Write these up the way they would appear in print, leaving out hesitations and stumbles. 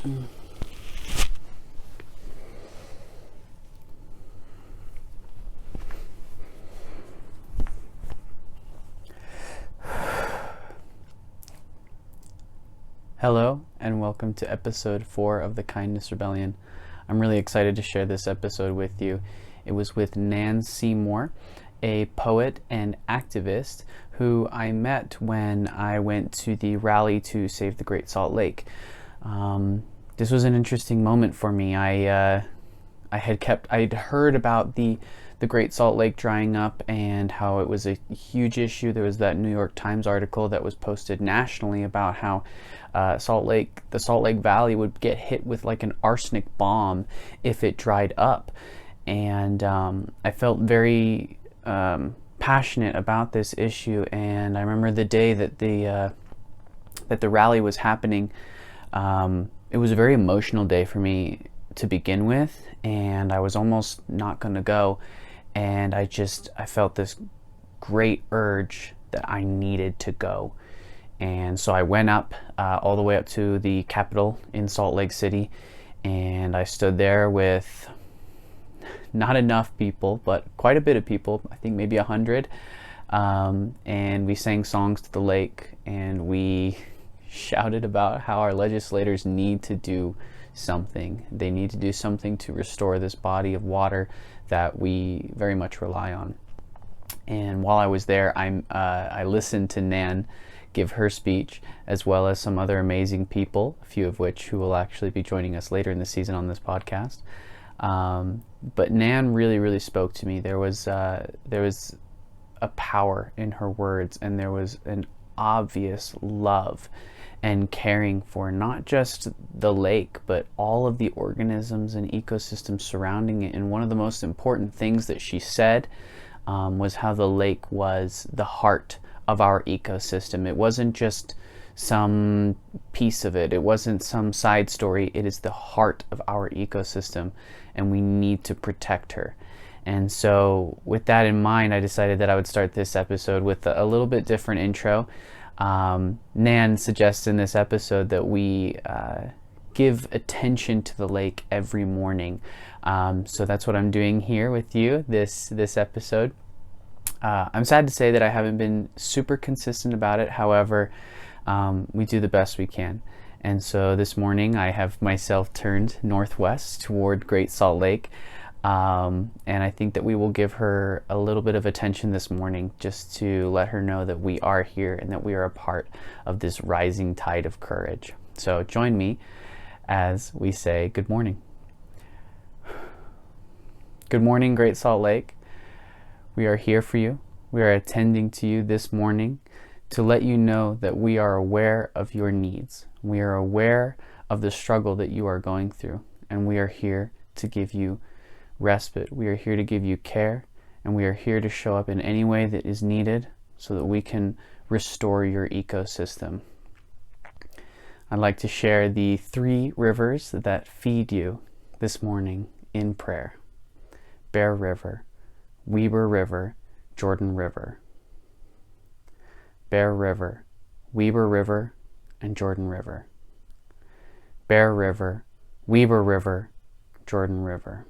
Hello, and welcome to episode 4 of the Kindness Rebellion. I'm really excited to share this episode with you. It was with Nan Seymour, a poet and activist who I met when I went to the rally to save the Great Salt Lake. This was an interesting moment for me. I'd heard about the Great Salt Lake drying up and how it was a huge issue. There was that New York Times article that was posted nationally about how the Salt Lake Valley would get hit with like an arsenic bomb if it dried up. And I felt very passionate about this issue. And I remember the day that the rally was happening. It was a very emotional day for me to begin with, and I was almost not going to go. And I felt this great urge that I needed to go. And so I went up all the way up to the Capitol in Salt Lake City, and I stood there with not enough people, but quite a bit of people, I think maybe 100. And we sang songs to the lake, and we shouted about how our legislators need to do something. They need to do something to restore this body of water that we very much rely on. And while I was there, I listened to Nan give her speech, as well as some other amazing people, a few of which who will actually be joining us later in the season on this podcast. But Nan really, really spoke to me. There was a power in her words, and there was an obvious love and caring for not just the lake, but all of the organisms and ecosystems surrounding it. And one of the most important things that she said was how the lake was the heart of our ecosystem. It wasn't just some piece of it. It wasn't some side story. It is the heart of our ecosystem, and we need to protect her. And so with that in mind, I decided that I would start this episode with a little bit different intro. Nan suggests in this episode that we give attention to the lake every morning. So that's what I'm doing here with you this episode. I'm sad to say that I haven't been super consistent about it. However, we do the best we can. And so this morning I have myself turned northwest toward Great Salt Lake. And I think that we will give her a little bit of attention this morning, just to let her know that we are here and that we are a part of this rising tide of courage. So join me as we say good morning. Good morning, Great Salt Lake. We are here for you. We are attending to you this morning to let you know that we are aware of your needs. We are aware of the struggle that you are going through, and we are here to give you respite. We are here to give you care, and we are here to show up in any way that is needed so that we can restore your ecosystem. I'd like to share the 3 rivers that feed you this morning in prayer: Bear River, Weber River, Jordan River. Bear River, Weber River, and Jordan River. Bear River, Weber River, Jordan River.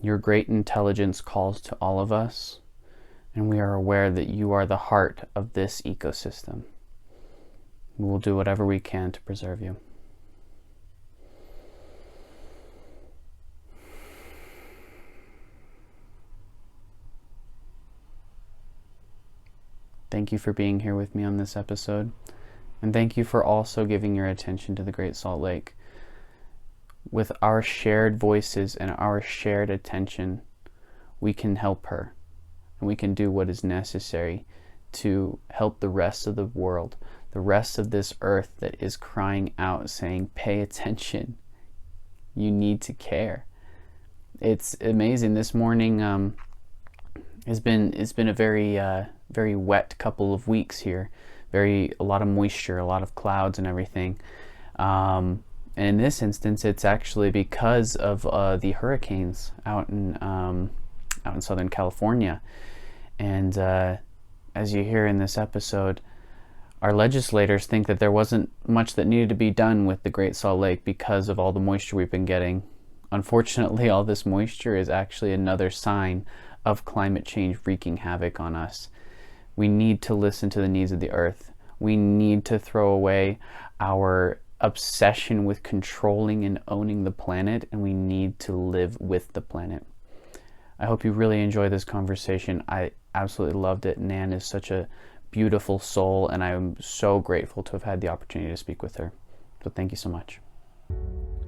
Your great intelligence calls to all of us, and we are aware that you are the heart of this ecosystem. We will do whatever we can to preserve you. Thank you for being here with me on this episode, and thank you for also giving your attention to the Great Salt Lake. With our shared voices and our shared attention, we can help her, and we can do what is necessary to help the rest of the world, the rest of this earth that is crying out, saying, pay attention. You need to care. It's amazing. This morning it's been a very wet couple of weeks here. A lot of moisture, a lot of clouds and everything. And in this instance, it's actually because of the hurricanes out in Southern California. And as you hear in this episode, our legislators think that there wasn't much that needed to be done with the Great Salt Lake because of all the moisture we've been getting. Unfortunately, all this moisture is actually another sign of climate change wreaking havoc on us. We need to listen to the needs of the earth. We need to throw away our obsession with controlling and owning the planet, and we need to live with the planet. I hope you really enjoy this conversation. I absolutely loved it. Nan is such a beautiful soul, and I'm so grateful to have had the opportunity to speak with her. So thank you so much.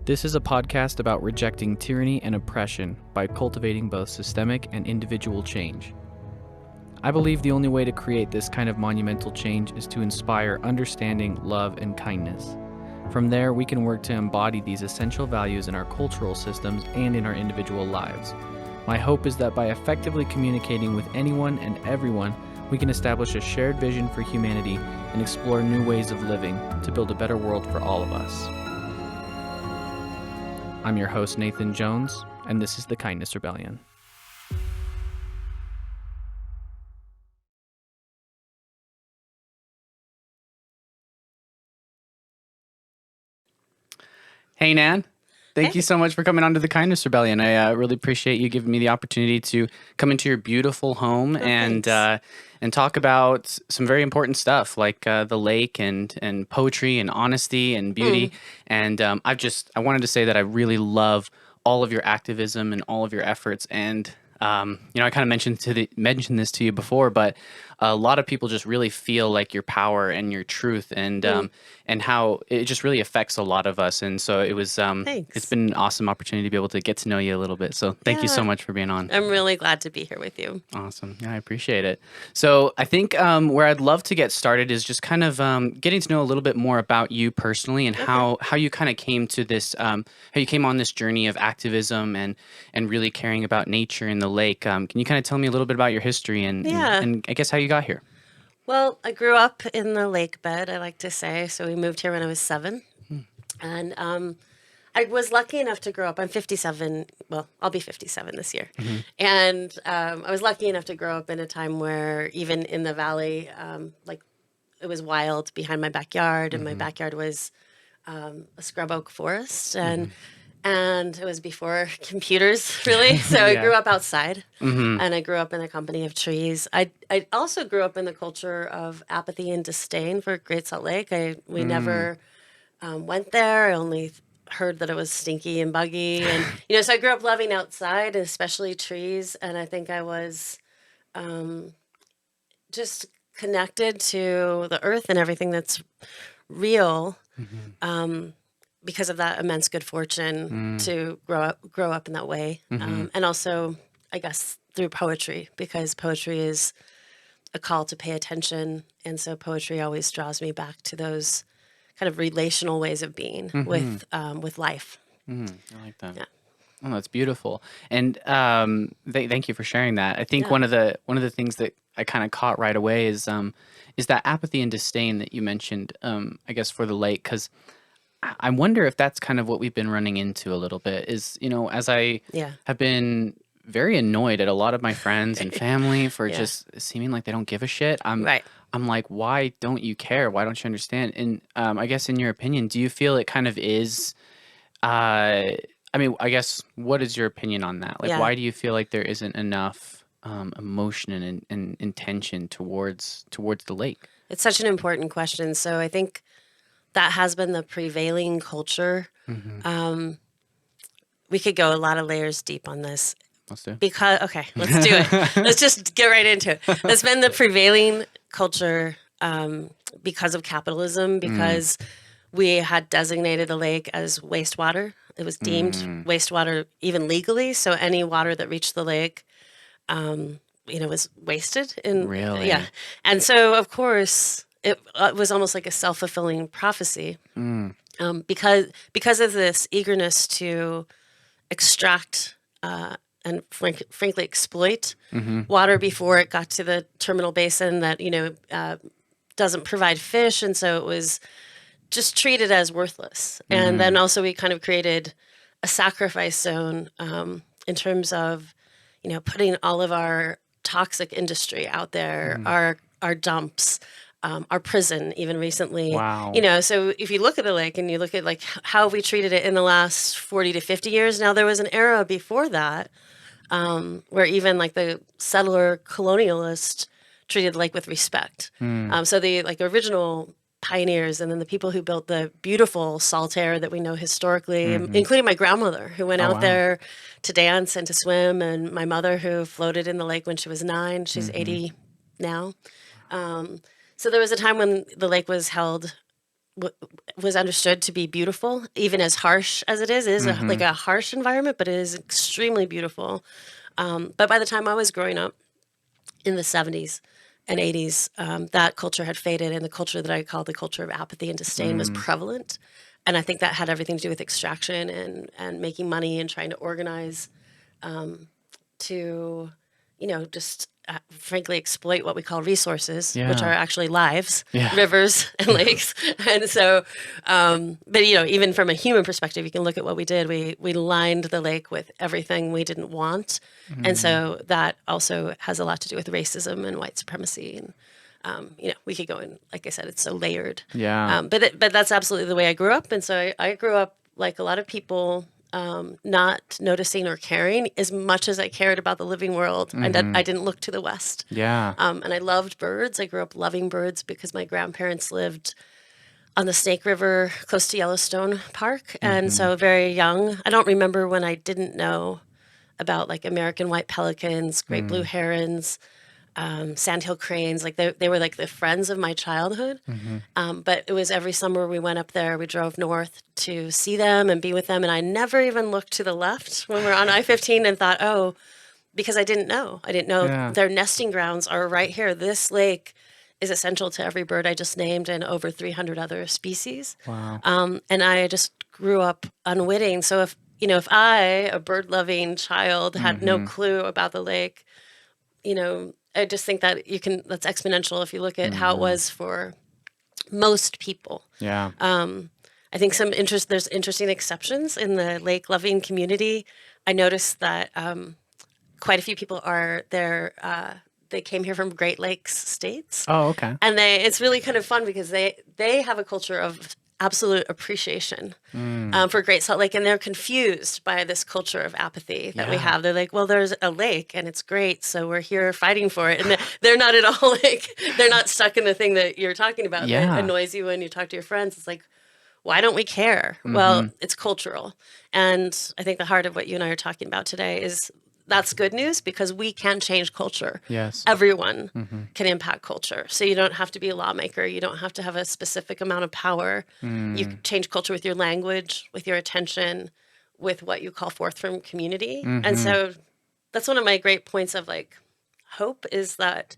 This is a podcast about rejecting tyranny and oppression by cultivating both systemic and individual change. I believe the only way to create this kind of monumental change is to inspire understanding, love, and kindness. From there, we can work to embody these essential values in our cultural systems and in our individual lives. My hope is that by effectively communicating with anyone and everyone, we can establish a shared vision for humanity and explore new ways of living to build a better world for all of us. I'm your host, Nathan Jones, and this is the Kindness Rebellion. Hey, Nan. Thank you so much for coming on to the Kindness Rebellion. I really appreciate you giving me the opportunity to come into your beautiful home and talk about some very important stuff like the lake and poetry and honesty and beauty. And I wanted to say that I really love all of your activism and all of your efforts. And I kind of mentioned this to you before, but a lot of people just really feel like your power and your truth and how it just really affects a lot of us. And so it's been an awesome opportunity to be able to get to know you a little bit. So thank you so much for being on. I'm really glad to be here with you. Awesome. Yeah, I appreciate it. So I think where I'd love to get started is just kind of getting to know a little bit more about you personally and how you kind of came to this, how you came on this journey of activism and really caring about nature and the lake. Can you kind of tell me a little bit about your history and I guess how you got here? Well, I grew up in the lake bed, I like to say. So we moved here when I was 7. And I was lucky enough to grow up. I'm 57. Well, I'll be 57 this year. And I was lucky enough to grow up in a time where even in the valley, it was wild behind my backyard. And my backyard was a scrub oak forest. And it was before computers, really. So I grew up outside, and I grew up in a company of trees. I also grew up in the culture of apathy and disdain for Great Salt Lake. We never went there. I only heard that it was stinky and buggy. And, so I grew up loving outside, especially trees. And I think I was just connected to the earth and everything that's real. Because of that immense good fortune to grow up in that way. And also, I guess, through poetry, because poetry is a call to pay attention. And so poetry always draws me back to those kind of relational ways of being with life. I like that. Yeah. Oh, that's beautiful. And thank you for sharing that. I think one of the things that I kind of caught right away is that apathy and disdain that you mentioned, I guess, for the lake, because I wonder if that's kind of what we've been running into a little bit is, as I have been very annoyed at a lot of my friends and family for just seeming like they don't give a shit. I'm like, why don't you care? Why don't you understand? And I guess in your opinion, do you feel it kind of is, I guess, what is your opinion on that? Like, why do you feel like there isn't enough emotion and intention towards the lake? It's such an important question. So I think that has been the prevailing culture. We could go a lot of layers deep on this. Let's do it. Let's do it. Let's just get right into it. It's been the prevailing culture because of capitalism, because we had designated the lake as wastewater. It was deemed wastewater even legally. So any water that reached the lake, was wasted. Really? Yeah. And so, of course, it was almost like a self-fulfilling prophecy because of this eagerness to extract and frankly exploit water before it got to the terminal basin that doesn't provide fish, and so it was just treated as worthless. And then also we kind of created a sacrifice zone in terms of putting all of our toxic industry out there, our dumps, our prison, even recently. Wow. You know, so if you look at the lake and you look at like how we treated it in the last 40 to 50 years, now there was an era before that where even like the settler colonialist treated the lake with respect. So the like original pioneers and then the people who built the beautiful salt air that we know historically, including my grandmother who went Oh, out wow. there to dance and to swim, and my mother who floated in the lake when she was 9. She's 80 now. So there was a time when the lake was held was understood to be beautiful, even as harsh as it is. It is like a harsh environment, but it is extremely beautiful. But by the time I was growing up in the 70s and 80s, that culture had faded, and the culture that I call the culture of apathy and disdain was prevalent. And I think that had everything to do with extraction and making money and trying to organize to, you know, just frankly exploit what we call resources, which Yeah. are actually lives, Yeah. rivers and lakes. And so, but you know, even from a human perspective, you can look at what we did. We lined the lake with everything we didn't want, and so that also has a lot to do with racism and white supremacy. And you know, we could go in. Like I said, it's so layered. Yeah. But that's absolutely the way I grew up, and so I grew up like a lot of people, not noticing or caring as much as I cared about the living world. I didn't look to the West. Yeah. And I loved birds. I grew up loving birds because my grandparents lived on the Snake River close to Yellowstone Park. And so very young, I don't remember when I didn't know about like American white pelicans, great blue herons, sandhill cranes. Like they were like the friends of my childhood. But it was every summer we went up there, we drove north to see them and be with them. And I never even looked to the left when we were on I-15 and thought, oh, because I didn't know. I didn't know Yeah. their nesting grounds are right here. This lake is essential to every bird I just named and over 300 other species. Wow. And I just grew up unwitting. So if, you know, if I, a bird-loving child, had no clue about the lake, you know, I just think that that's exponential if you look at how it was for most people. Yeah. I think there's interesting exceptions in the lake loving community. I noticed that quite a few people are there. They came here from Great Lakes states, Oh, okay. and it's really kind of fun because they have a culture of absolute appreciation for Great Salt Lake, and they're confused by this culture of apathy that we Yeah. have. They're like, well, there's a lake and it's great, so we're here fighting for it. And they're not at all like, they're not stuck in the thing that you're talking about Yeah. that annoys you when you talk to your friends. It's like, why don't we care? Well, it's cultural. And I think the heart of what you and I are talking about today is that's good news because we can change culture. Yes. Everyone can impact culture. So you don't have to be a lawmaker. You don't have to have a specific amount of power. You can change culture with your language, with your attention, with what you call forth from community. And so that's one of my great points of like hope is that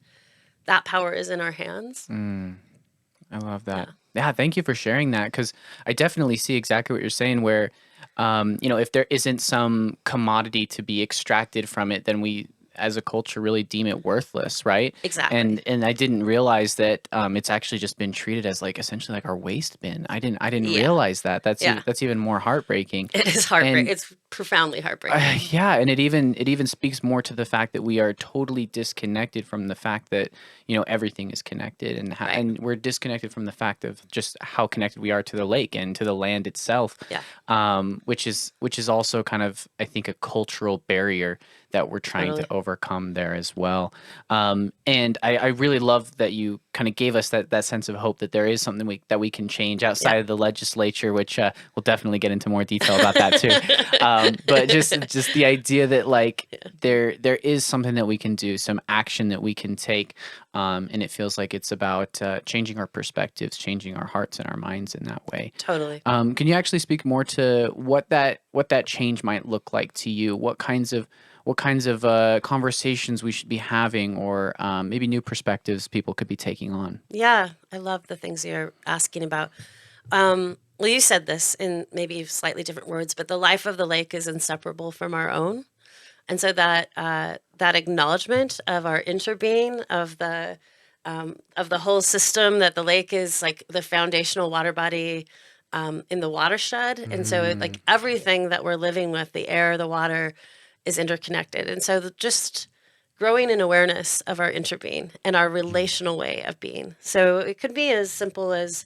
power is in our hands. I love that. Yeah, thank you for sharing that because I definitely see exactly what you're saying. Where, you know, if there isn't some commodity to be extracted from it, then we, as a culture, really deem it worthless, right? Exactly. And I didn't realize that it's actually just been treated as like essentially like our waste bin. I didn't Yeah. realize that. That's Yeah. that's even more heartbreaking. It is heartbreaking. And- It's profoundly heartbreaking. Yeah, and it even speaks more to the fact that we are totally disconnected from the fact that, you know, everything is connected, and Right. and we're disconnected from the fact of just how connected we are to the lake and to the land itself. Yeah. Which is also kind of, I think, a cultural barrier that we're trying Totally. to overcome there as well. And I really love that you kind of gave us that sense of hope that there is something that we can change outside of the legislature, which we'll definitely get into more detail about that too. But just the idea that like there is something that we can do, some action that we can take, and it feels like it's about changing our perspectives, changing our hearts and our minds in that way. Totally. Can you actually speak more to what that change might look like to you? What kinds of conversations we should be having, or maybe new perspectives people could be taking on? Yeah, I love the things you're asking about. Well, you said this in maybe slightly different words, but the life of the lake is inseparable from our own, and so that that acknowledgement of our interbeing, of the whole system, that the lake is like the foundational water body in the watershed, and so like everything that we're living with, the air, the water, is interconnected, and so just growing in awareness of our interbeing and our relational way of being. So it could be as simple as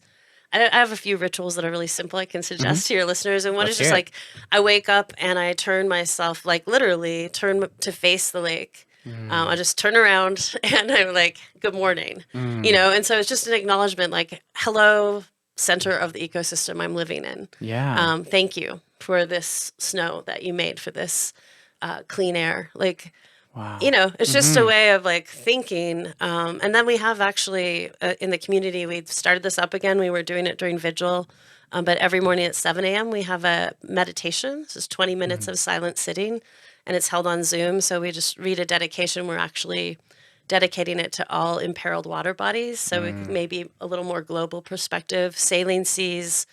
I have a few rituals that are really simple I can suggest to your listeners. And one Let's is just hear it. like I wake up and I turn myself, like literally turn to face the lake. I just turn around and I'm like, good morning, and so it's just an acknowledgement like, hello, center of the ecosystem I'm living in. Yeah. Thank you for this snow that you made, for this clean air. Like, Wow. it's just a way of like thinking. And then we have actually in the community, we've started this up again. We were doing it during Vigil, but every morning at 7 a.m. we have a meditation. This is 20 minutes of silent sitting, and it's held on Zoom. So we just read a dedication. We're actually dedicating it to all imperiled water bodies. So it may be a little more global perspective. Saline seas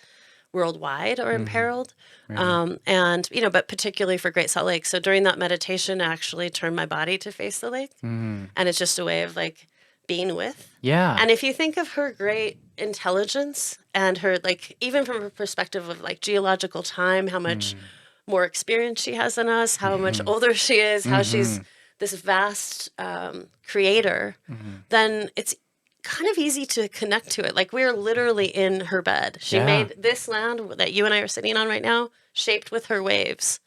worldwide are imperiled. And, but particularly for Great Salt Lake. So during that meditation, I actually turn my body to face the lake. And it's just a way of like being with. Yeah. And if you think of her great intelligence and her, like, even from a perspective of like geological time, how much more experience she has than us, how much older she is, how she's this vast creator, then it's kind of easy to connect to it. Like we're literally in her bed. She made this land that you and I are sitting on right now, shaped with her waves.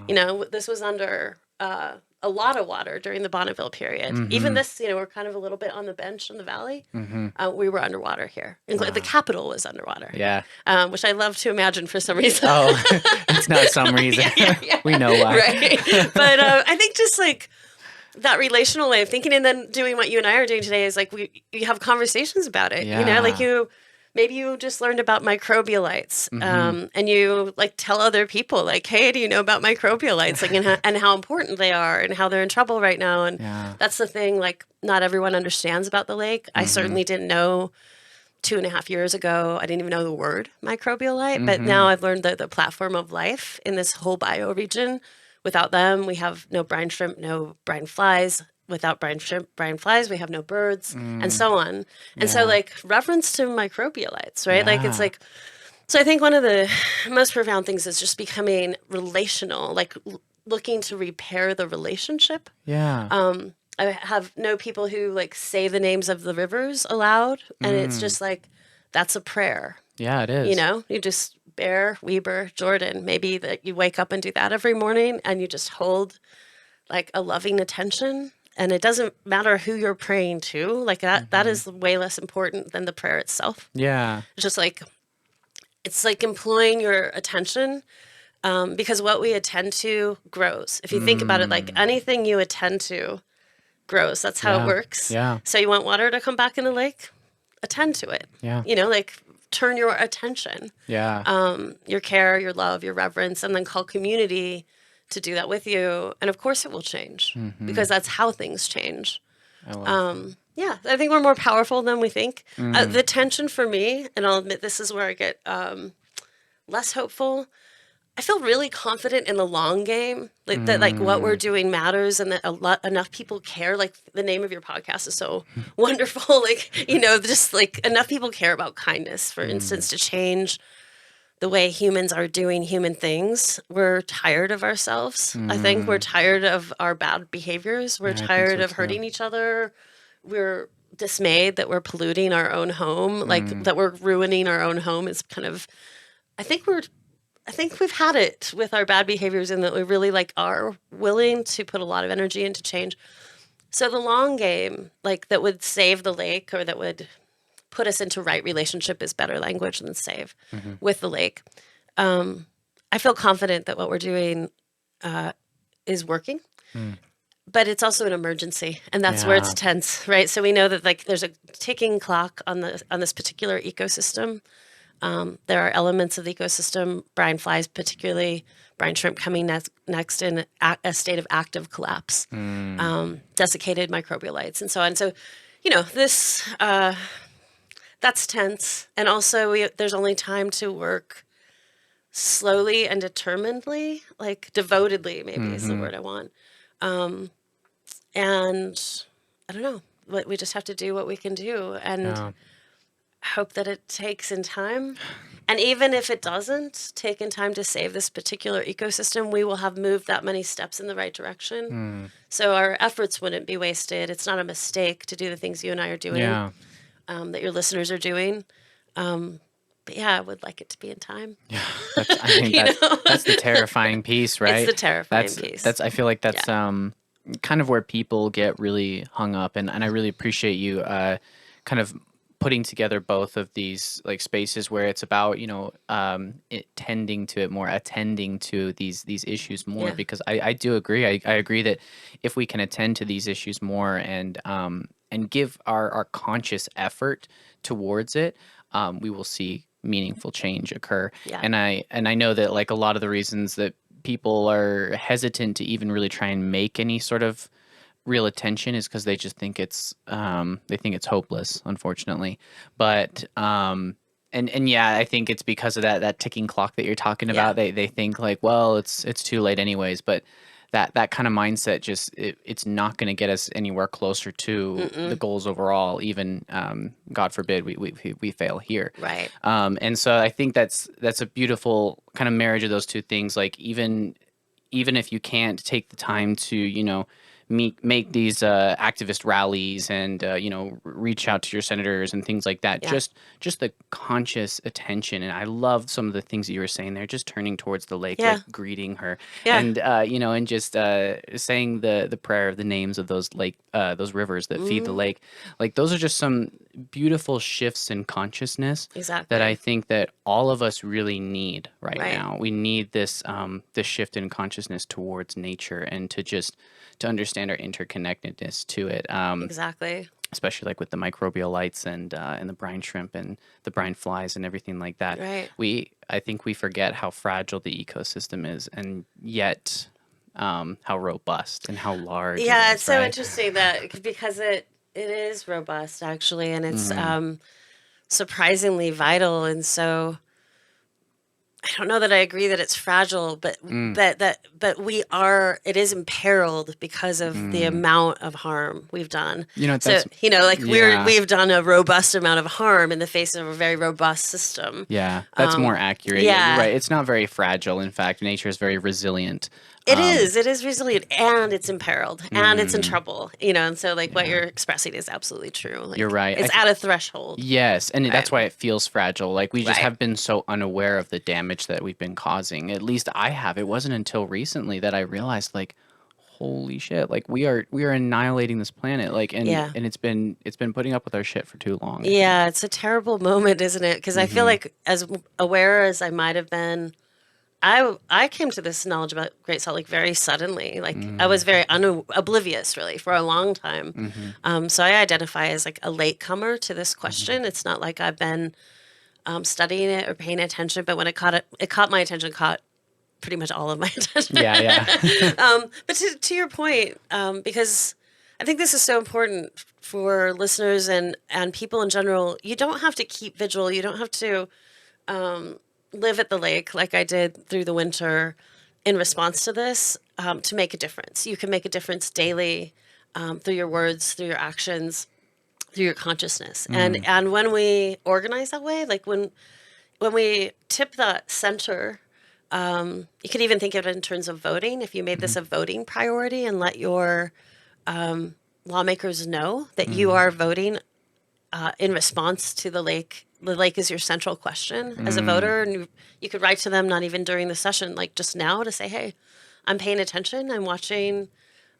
Wow. This was under a lot of water during the Bonneville period. Even this, we're kind of a little bit on the bench in the valley. We were underwater here. Wow. The capital was underwater. Yeah. Which I love to imagine for some reason. Oh, it's not some reason. We know why. Right. But I think just like that relational way of thinking, and then doing what you and I are doing today is like you have conversations about it. Yeah. Like maybe you just learned about microbialites, and you like tell other people like, hey, do you know about microbialites? Like and how important they are and how they're in trouble right now. And that's the thing. Like not everyone understands about the lake. I certainly didn't know 2.5 years ago. I didn't even know the word microbialite, but now I've learned the platform of life in this whole bioregion. Without them, we have no brine shrimp, no brine flies. Without brine shrimp, brine flies, we have no birds, and so on. And so, like, reference to microbialites, right? Like, it's like, so I think one of the most profound things is just becoming relational, like looking to repair the relationship. Yeah. I know people who, like, say the names of the rivers aloud, and it's just like, that's a prayer. Yeah, it is. You just Bear, Weber, Jordan, maybe that you wake up and do that every morning and you just hold like a loving attention. And it doesn't matter who you're praying to, like that is way less important than the prayer itself. Yeah. It's just like, it's like employing your attention, because what we attend to grows. If you think about it, like anything you attend to grows. That's how it works. Yeah. So you want water to come back in the lake? Attend to it. Yeah. Like turn your attention. Yeah. Your care, your love, your reverence, and then call community to do that with you. And of course it will change because that's how things change. I love Yeah, I think we're more powerful than we think. The tension for me, and I'll admit this is where I get less hopeful. I feel really confident in the long game, like that, like what we're doing matters, and that enough people care. Like the name of your podcast is so wonderful. Like just like enough people care about kindness, for instance, to change the way humans are doing human things. We're tired of ourselves. I think we're tired of our bad behaviors. We're tired of hurting each other. We're dismayed that we're polluting our own home, like that we're ruining our own home. Is kind of, I think we've had it with our bad behaviors, and that we really like are willing to put a lot of energy into change. So the long game, like that would save the lake, or that would put us into right relationship, is better language than save with the lake. I feel confident that what we're doing is working, but it's also an emergency, and that's where it's tense, right? So we know that like there's a ticking clock on this particular ecosystem. There are elements of the ecosystem, brine flies particularly, brine shrimp coming next in a state of active collapse, desiccated microbialites, and so on. So, this that's tense, and also there's only time to work slowly and determinedly, like devotedly, maybe is the word I want. And I don't know, we just have to do what we can do, and hope that it takes in time. And even if it doesn't take in time to save this particular ecosystem, we will have moved that many steps in the right direction. So our efforts wouldn't be wasted. It's not a mistake to do the things you and I are doing, Yeah. that your listeners are doing. But yeah, I would like it to be in time. I think that's the terrifying piece, right? It's the terrifying piece. I feel like that's kind of where people get really hung up, and I really appreciate you kind of putting together both of these like spaces where it's about tending to it more, attending to these issues more, because I do agree. I agree that if we can attend to these issues more and give our conscious effort towards it, we will see meaningful change occur. Yeah. And I know that like a lot of the reasons that people are hesitant to even really try and make any sort of real attention is because they just think it's hopeless, unfortunately. But and yeah, I think it's because of that ticking clock that you're talking about. They think like, well, it's too late anyways. But that kind of mindset it's not going to get us anywhere closer to the goals overall. Even God forbid we fail here. Right. And so I think that's a beautiful kind of marriage of those two things. Like even if you can't take the time to make these activist rallies and reach out to your senators and things like that. Yeah. Just the conscious attention. And I love some of the things that you were saying there. Just turning towards the lake, like greeting her, and and just saying the prayer of the names of those those rivers that feed the lake. Like those are just some beautiful shifts in consciousness that I think that all of us really need right now. We need this shift in consciousness towards nature and to understand our interconnectedness to it. Exactly. Especially like with the microbial lights and the brine shrimp and the brine flies and everything like that. Right. I think we forget how fragile the ecosystem is, and yet how robust and how large. Yeah, it is, it's so right? interesting that because it is robust actually, and it's surprisingly vital, and so I don't know that I agree that it's fragile, but but it is imperiled because of the amount of harm we've done. We've done a robust amount of harm in the face of a very robust system. Yeah, that's more accurate. yeah. You're right. It's not very fragile. In fact, nature is very resilient. It is resilient, and it's imperiled, and it's in trouble, and so like what you're expressing is absolutely true. Like, you're right. It's at a threshold. Yes, and that's why it feels fragile. Like we just have been so unaware of the damage that we've been causing. At least I have. It wasn't until recently that I realized, like, holy shit! Like we are annihilating this planet. Like, and it's been putting up with our shit for too long. Yeah, it's a terrible moment, isn't it? Because I feel like as aware as I might have been. I came to this knowledge about Great Salt Lake very suddenly. Like I was very oblivious, really, for a long time. So I identify as like a latecomer to this question. It's not like I've been studying it or paying attention, but when it caught my attention, caught pretty much all of my attention. Yeah. But to your point, because I think this is so important for listeners and people in general. You don't have to keep vigil. You don't have to live at the lake like I did through the winter in response to this to make a difference. You can make a difference daily through your words, through your actions, through your consciousness. And when we organize that way, like when we tip that center, you could even think of it in terms of voting. If you made this a voting priority and let your lawmakers know that you are voting in response to the lake. The lake is your central question as a voter, and you could write to them, not even during the session, like just now, to say, hey, I'm paying attention. I'm watching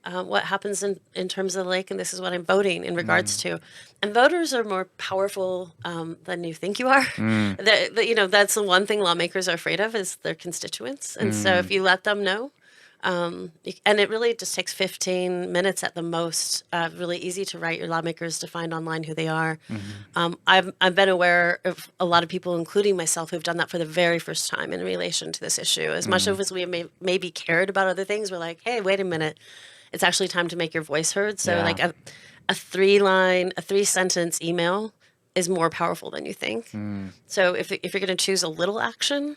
what happens in terms of the lake, and this is what I'm voting in regards to. And voters are more powerful than you think you are. That's the one thing lawmakers are afraid of is their constituents. And so if you let them know, and it really just takes 15 minutes at the most. Really easy to write your lawmakers to find online who they are. I've been aware of a lot of people, including myself, who've done that for the very first time in relation to this issue. As much as we maybe cared about other things, we're like, hey, wait a minute, it's actually time to make your voice heard. So like a 3-sentence email is more powerful than you think. So if you're going to choose a little action,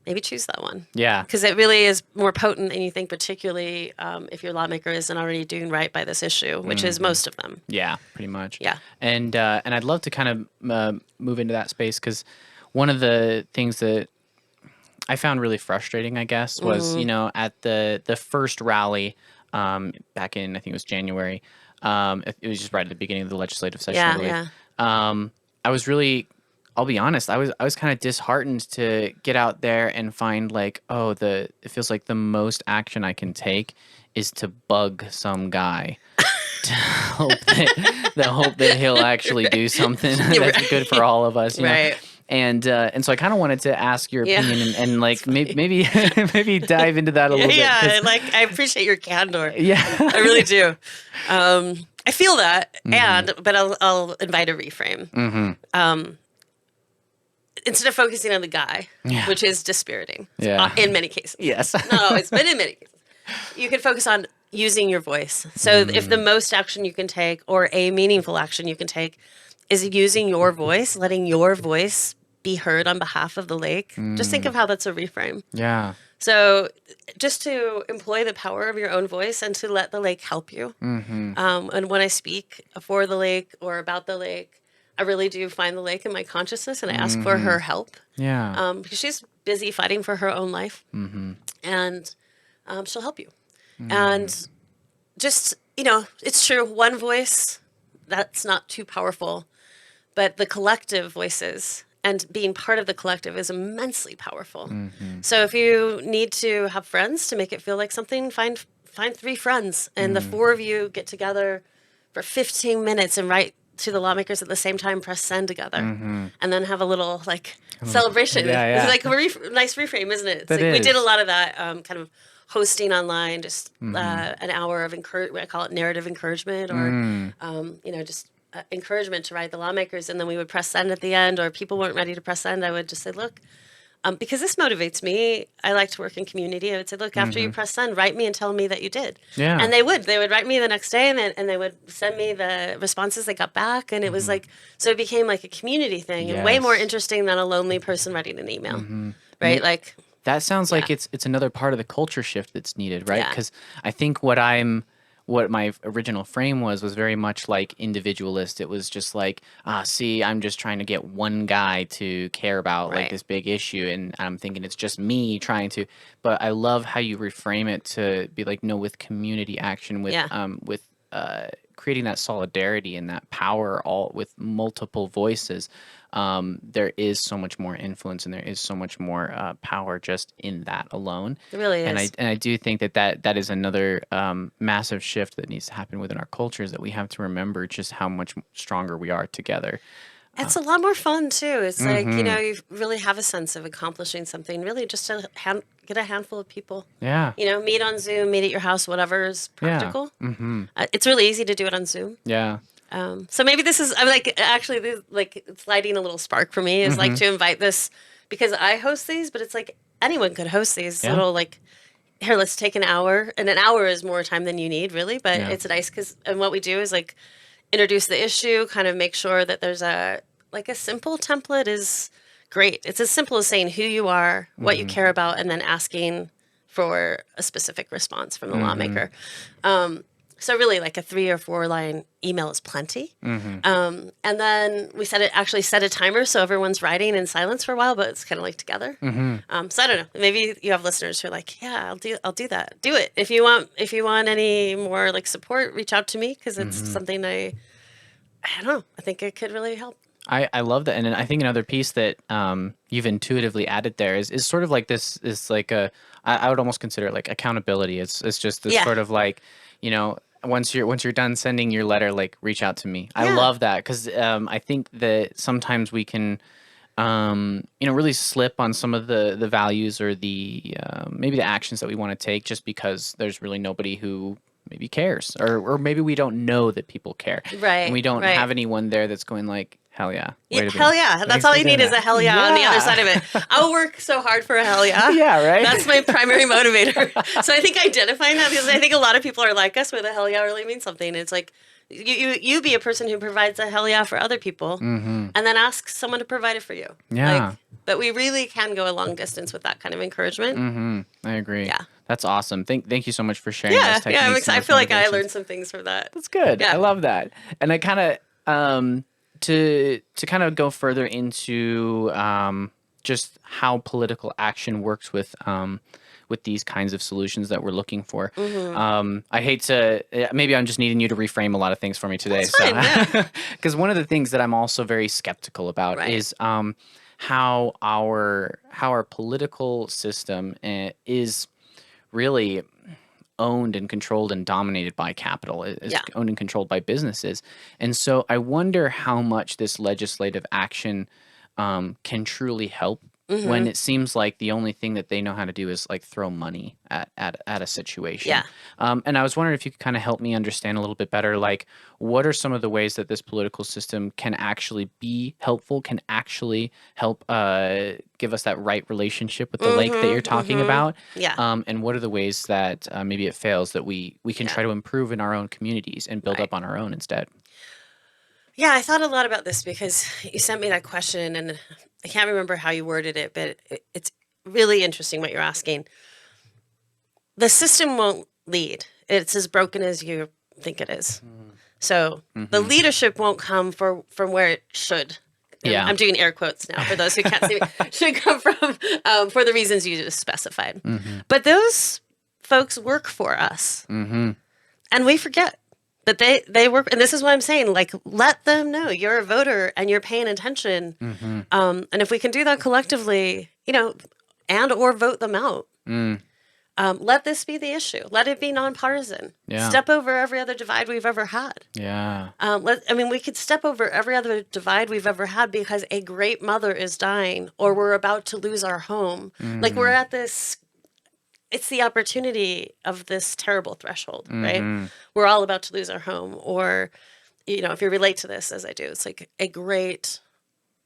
maybe choose that one. Yeah. Because it really is more potent than you think, particularly if your lawmaker isn't already doing right by this issue, which is most of them. Yeah, pretty much. Yeah. And I'd love to kind of move into that space because one of the things that I found really frustrating, I guess, was, you know, at the first rally back in, I think it was January, it was just right at the beginning of the legislative session, I Yeah, believe. yeah. I was really, I'll be honest, I was kind of disheartened to get out there and find like, oh, it feels like the most action I can take is to bug some guy to hope that he'll actually do something that's good for all of us, you know? Right. And so I kind of wanted to ask your Yeah. opinion and like maybe maybe dive into that a little bit. Yeah, 'Cause- like I appreciate your candor. yeah. I really do. I feel that, but I'll invite a reframe. Instead of focusing on the guy, Yeah. which is dispiriting, Yeah. in many cases. Yes. Not always, but in many cases, you can focus on using your voice. So if the most action you can take, or a meaningful action you can take, is using your voice, letting your voice be heard on behalf of the lake. Just think of how that's a reframe. Yeah. So just to employ the power of your own voice and to let the lake help you. And when I speak for the lake or about the lake, I really do find the lake in my consciousness and I ask for her help. Yeah. Because she's busy fighting for her own life. And she'll help you. And just, you know, it's true, one voice, that's not too powerful. But the collective voices and being part of the collective is immensely powerful. So if you need to have friends to make it feel like something, find 3 friends and the 4 of you get together for 15 minutes and write to the lawmakers at the same time, press send together, and then have a little like celebration. Yeah. It's like a nice reframe, isn't it? It's That like we did a is. lot of that kind of hosting online, just an hour of I call it narrative encouragement, or you know, just encouragement to write the lawmakers, and then we would press send at the end, or people weren't ready to press send. I would just say, look, because this motivates me. I like to work in community. I would say, look, after you press send, write me and tell me that you did. Yeah. And they would write me the next day, and they would send me the responses they got back. And it was like, so it became like a community thing, and way more Yes. interesting than a lonely person writing an email. Right. Like, That sounds like it's another part of the culture shift that's needed, right? Yeah. Because I think what my original frame was very much like individualist. It was just like, see, I'm just trying to get one guy to care about like Right. this big issue, and I'm thinking it's just me trying to. But I love how you reframe it to be like, no, with community action, with creating that solidarity and that power, all with multiple voices. There is so much more influence and there is so much more power just in that alone. it really is. And I do think that is another massive shift that needs to happen within our cultures, that we have to remember just how much stronger we are together. It's a lot more fun too. It's like, you know, you really have a sense of accomplishing something, really just to get a handful of people. Yeah. You know, meet on Zoom, meet at your house, whatever is practical. Mm-hmm. It's really easy to do it on Zoom. Yeah. So maybe this is, I'm like, actually, like, it's lighting a little spark for me, is like to invite this, because I host these, but it's like anyone could host these little, like, here, let's take an hour. And an hour is more time than you need, really. But it's nice because, and what we do is like introduce the issue, kind of make sure that there's a simple template is great. It's as simple as saying who you are, what you care about, and then asking for a specific response from the lawmaker. So really like a 3 or 4 line email is plenty. And then we set a timer so everyone's writing in silence for a while, but it's kind of like together. So I don't know. Maybe you have listeners who are like, yeah, I'll do that. Do it. If you want any more like support, reach out to me, because it's something I don't know. I think it could really help. I love that. And then I think another piece that you've intuitively added there is sort of like this is like I would almost consider it like accountability. It's just this sort of like, you know, once you're done sending your letter, like reach out to me. I love that, because I think that sometimes we can you know, really slip on some of the values or the maybe the actions that we want to take, just because there's really nobody who maybe cares, or maybe we don't know that people care, Right, and we don't right. have anyone there that's going like, hell yeah, way to be. Hell yeah. That's Thanks all for you doing need is that. a hell yeah on the other Yeah. side of it. I'll work so hard for a hell yeah. Yeah, right? That's my primary motivator. So I think identifying that, because I think a lot of people are like us, where the hell yeah really means something. It's like you be a person who provides a hell yeah for other people, and then ask someone to provide it for you. Yeah. Like, but we really can go a long distance with that kind of encouragement. I agree. Yeah. That's awesome. Thank you so much for sharing Yeah, those techniques. yeah. and I those feel like I motivations. learned some things from that. That's good. Yeah. I love that. And I kind of to kind of go further into just how political action works with these kinds of solutions that we're looking for. I hate to, maybe I'm just needing you to reframe a lot of things for me today. That's fine, yeah. Because one of the things that I'm also very skeptical about Right. is how our political system is really owned and controlled and dominated by capital. It is Yeah. owned and controlled by businesses. And so I wonder how much this legislative action can truly help when it seems like the only thing that they know how to do is like throw money at a situation. Yeah. And I was wondering if you could kind of help me understand a little bit better, like what are some of the ways that this political system can actually be helpful, can actually help give us that right relationship with the lake that you're talking about? Yeah. And what are the ways that maybe it fails that we can try to improve in our own communities and build Right. up on our own instead? Yeah, I thought a lot about this because you sent me that question and I can't remember how you worded it, but it's really interesting what you're asking. The system won't lead. It's as broken as you think it is. So the leadership won't come from where it should. And Yeah. I'm doing air quotes now for those who can't see me. Should come from for the reasons you just specified. But those folks work for us. And we forget that they work. And this is what I'm saying. Like, let them know you're a voter and you're paying attention. And if we can do that collectively, and or vote them out. Let this be the issue. Let it be nonpartisan. Yeah. Step over every other divide we've ever had. Yeah. We could step over every other divide we've ever had because a great mother is dying or we're about to lose our home. Like we're at this, it's the opportunity of this terrible threshold, right? We're all about to lose our home. Or, if you relate to this as I do, it's like a great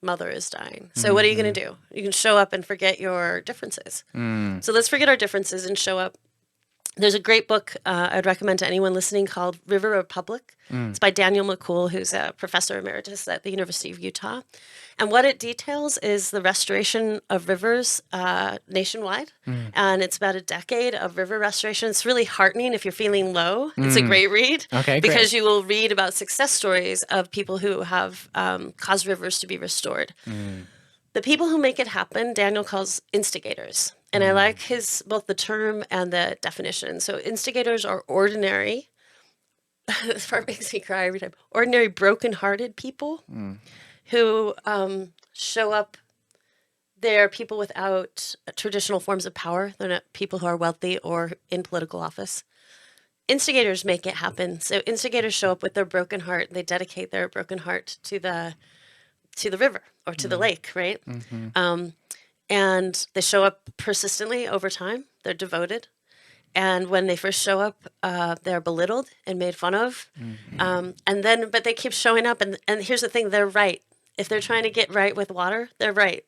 mother is dying. So what are you going to do? You can show up and forget your differences. So let's forget our differences and show up. There's a great book I'd recommend to anyone listening called River Republic. It's by Daniel McCool, who's a professor emeritus at the University of Utah. And what it details is the restoration of rivers nationwide. And it's about a decade of river restoration. It's really heartening if you're feeling low. It's a great read. Okay, because great. you will read about success stories of people who have caused rivers to be restored. The people who make it happen, Daniel calls instigators. And I like both the term and the definition. So instigators are ordinary, this part makes me cry every time, ordinary broken-hearted people who show up. They're people without traditional forms of power. They're not people who are wealthy or in political office. Instigators make it happen. So instigators show up with their broken heart. They dedicate their broken heart to the river or to the lake, right? And they show up persistently over time. They're devoted. And when they first show up, they're belittled and made fun of. But they keep showing up. And here's the thing, they're right. If they're trying to get right with water, they're right.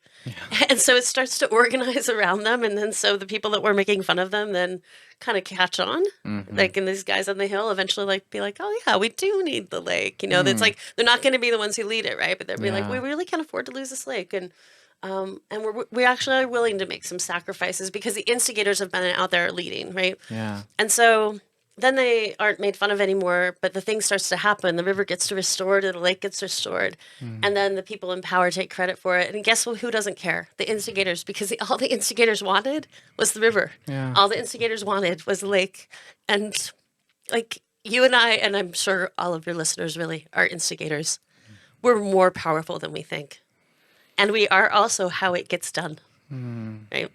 And so it starts to organize around them. And then so the people that were making fun of them then kind of catch on. Like, and these guys on the hill eventually be like, oh yeah, we do need the lake. It's like, they're not going to be the ones who lead it, right? But they'll be like, we really can't afford to lose this lake. And we actually are willing to make some sacrifices because the instigators have been out there leading, right? Yeah. And so then they aren't made fun of anymore, but the thing starts to happen. The river gets restored, and the lake gets restored, and then the people in power take credit for it. And guess who doesn't care? The instigators, because all the instigators wanted was the river. Yeah. All the instigators wanted was the lake, and like you and I, and I'm sure all of your listeners really are instigators. We're more powerful than we think. And we are also how it gets done, right?